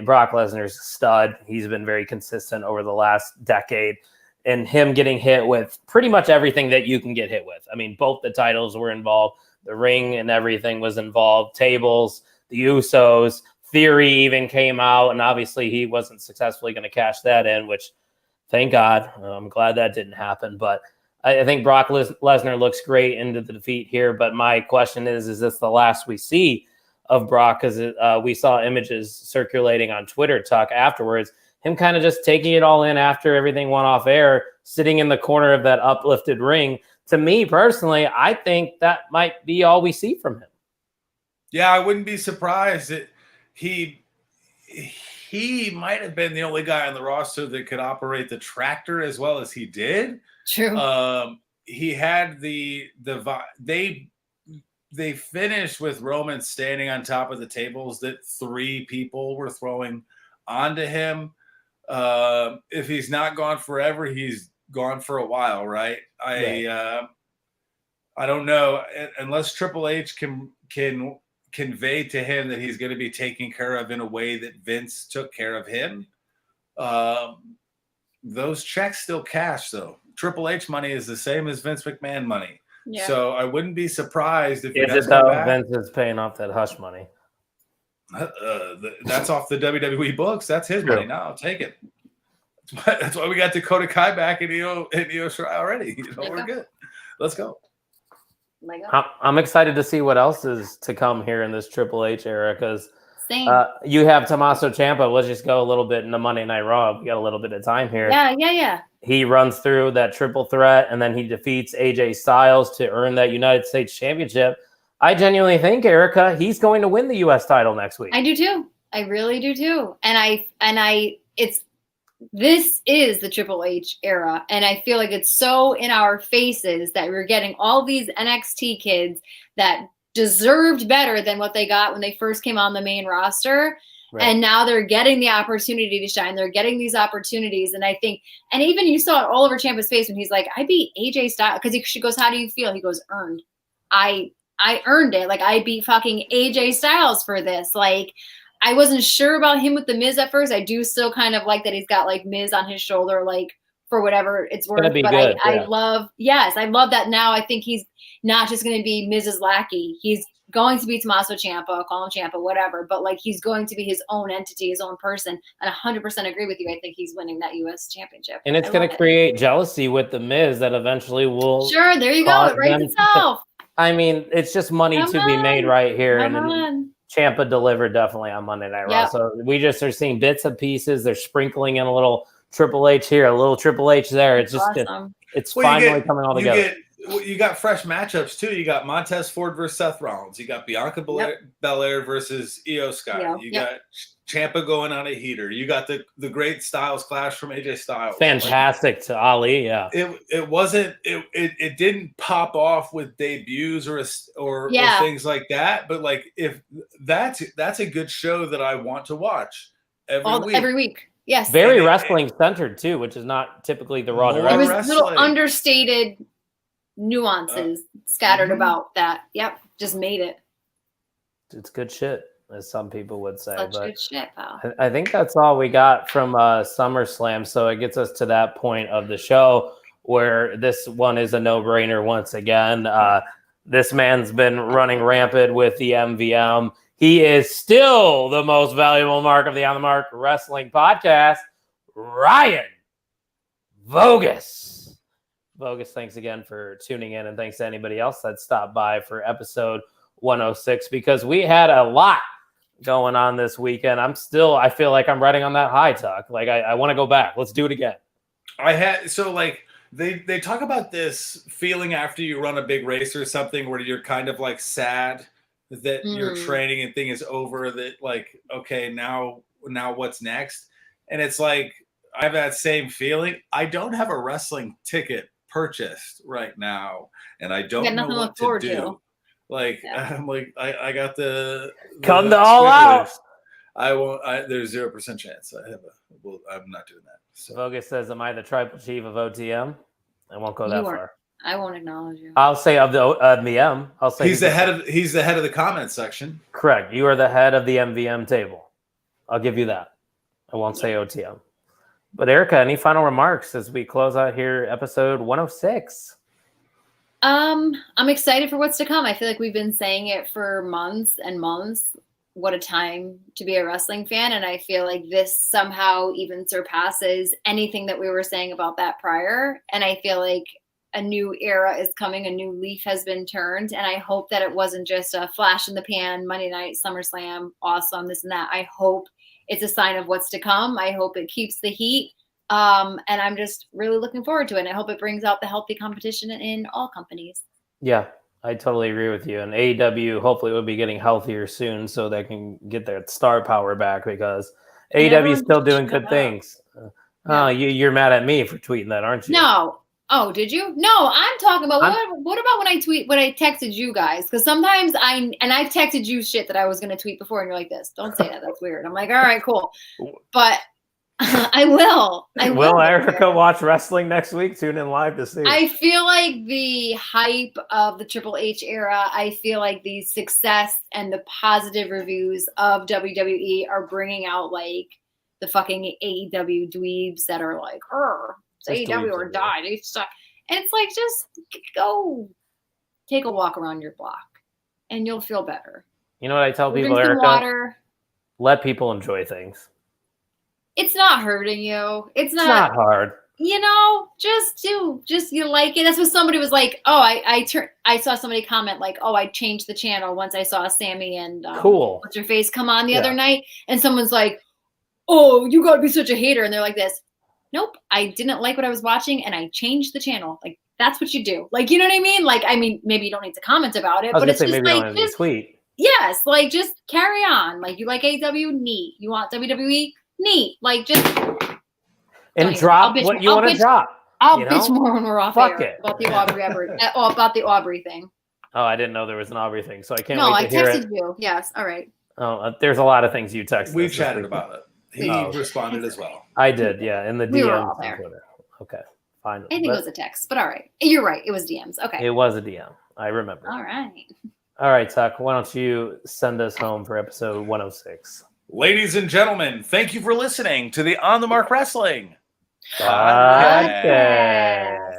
Brock Lesnar's a stud. He's been very consistent over the last decade, and him getting hit with pretty much everything that you can get hit with. I mean, both the titles were involved, the ring and everything was involved, tables, the Usos, Theory even came out, and obviously he wasn't successfully going to cash that in, which thank God. I'm glad that didn't happen. But I think Brock Lesnar looks great into the defeat here. But my question is this the last we see of Brock? Because we saw images circulating on Twitter talk afterwards, him kind of just taking it all in after everything went off air, sitting in the corner of that uplifted ring. To me personally, I think that might be all we see from him. Yeah, I wouldn't be surprised that he might have been the only guy on the roster that could operate the tractor as well as he did. True. He had they finished with Roman standing on top of the tables that 3 people were throwing onto him. If he's not gone forever, he's gone for a while, right? I don't know, unless Triple H can convey to him that he's going to be taken care of in a way that Vince took care of him. Those checks still cash, though. Triple H money is the same as Vince McMahon money. Yeah. So I wouldn't be surprised if Vince is paying off that hush money. That's off the WWE books. That's his money. Now I'll take it. That's why we got Dakota Kai back in Io Shirai already. We're good. Let's go. I'm excited to see what else is to come here in this Triple H era, because you have Tommaso Ciampa. Let's just go a little bit into Monday Night Raw. We got a little bit of time here. Yeah. He runs through that triple threat, and then he defeats AJ Styles to earn that United States Championship. I genuinely think, Erica, he's going to win the U.S. title next week. I do too. I really do too. This is the Triple H era, and I feel like it's so in our faces that we're getting all these NXT kids that deserved better than what they got when they first came on the main roster. Right. And now they're getting the opportunity to shine. They're getting these opportunities. And I think, and even you saw it all over Ciampa's face when he's like, I beat AJ Styles. Because she goes, how do you feel? He goes, earned. I earned it. Like, I beat fucking AJ Styles for this. Like, I wasn't sure about him with the Miz at first. I do still kind of like that he's got like Miz on his shoulder, like for whatever it's worth. But I love that now. I think he's not just going to be Miz's lackey. He's going to be Tommaso Ciampa, call him Ciampa, whatever. But like he's going to be his own entity, his own person. And 100% agree with you. I think he's winning that U.S. championship. And it's going to create jealousy with the Miz that eventually will. Sure, there you go. It writes itself. I mean, it's just money to be made right here. Ciampa delivered definitely on Monday Night Raw. So we just are seeing bits and pieces. They're sprinkling in a little Triple H here, a little Triple H there. It's just awesome. It's finally coming all together. You got fresh matchups too. You got Montez Ford versus Seth Rollins. You got Bianca Belair versus Io Sky. You got Ciampa going on a heater. You got the great Styles clash from AJ Styles. Fantastic to Ali. Yeah. It wasn't. It didn't pop off with debuts or things like that. But like if that's a good show that I want to watch every week. Yes. Very wrestling centered too, which is not typically the Raw direction. There was little understated nuances scattered about that. Yep. Just made it. It's good shit, as some people would say. Such good shit, pal. I think that's all we got from SummerSlam. So it gets us to that point of the show where this one is a no-brainer once again. This man's been running rampant with the MVM. He is still the most valuable mark of the On the Mark Wrestling Podcast, Ryan Vogus. Vogus, thanks again for tuning in, and thanks to anybody else that stopped by for episode 106, because we had a lot going on this weekend. I feel like I'm riding on that high, Tuck. Like I want to go back. Let's do it again. They talk about this feeling after you run a big race or something where you're kind of like sad that your training and thing is over, that like, okay, now what's next? And it's like, I have that same feeling. I don't have a wrestling ticket purchased right now, and I don't know what to do. Like, I'm like, I got the come to All Out. I won't. There's 0% chance. I'm not doing that. So. Vogus says, "Am I the tribal chief of OTM?" I won't go that far. I won't acknowledge you. I'll say of the MVM. I'll say he's the head of the comments section. Correct. You are the head of the MVM table. I'll give you that. I won't say OTM. But Erica, any final remarks as we close out here, episode 106? I'm excited for what's to come. I feel like we've been saying it for months and months. What a time to be a wrestling fan. And I feel like this somehow even surpasses anything that we were saying about that prior. And I feel like a new era is coming. A new leaf has been turned. And I hope that it wasn't just a flash in the pan, Monday night, SummerSlam, awesome, this and that. I hope it's a sign of what's to come. I hope it keeps the heat. And I'm just really looking forward to it. And I hope it brings out the healthy competition in all companies. Yeah, I totally agree with you. And AEW hopefully will be getting healthier soon so they can get their star power back, because AEW is still doing good things. Oh, you're mad at me for tweeting that, aren't you? No. Oh, did you? No, I'm talking about what about when I texted you guys? Because sometimes I've texted you shit that I was going to tweet before, and you're like, this, don't say that. That's weird. I'm like, all right, cool. But I will. Will Erica watch wrestling next week? Tune in live to see. I feel like the hype of the Triple H era, I feel like the success and the positive reviews of WWE are bringing out like the fucking AEW dweebs that are like, AEW or die. They suck. And it's like, just go take a walk around your block and you'll feel better. You know what I tell people, Drink some Erica? water. Let people enjoy things. It's not hurting you. It's not hard. You know, just you like it. That's what somebody was like. Oh, I saw somebody comment like, oh, I changed the channel once I saw Sammy and cool. What's her face come on the other night, and someone's like, oh, you gotta be such a hater, and they're like this. Nope, I didn't like what I was watching, and I changed the channel. Like, that's what you do. Like, you know what I mean? Like, I mean, maybe you don't need to comment about it, but it's just like, just tweet. Yes, like, just carry on. Like, you like AEW? Neat. You want WWE? Neat. Like, just and drop what you want to drop. I'll bitch more when we're off air about the Aubrey thing. Oh, I didn't know there was an Aubrey thing, so I can't wait to hear it. No, I texted you. Yes, all right. Oh, there's a lot of things you texted. We chatted about it. He responded as well. I did, yeah, in the DMs. We were all there. Okay, fine. I think it was a text, but all right. You're right. It was DMs. Okay. It was a DM. I remember. All right. All right, Tuck, why don't you send us home for episode 106? Ladies and gentlemen, thank you for listening to the On the Mark Wrestling podcast.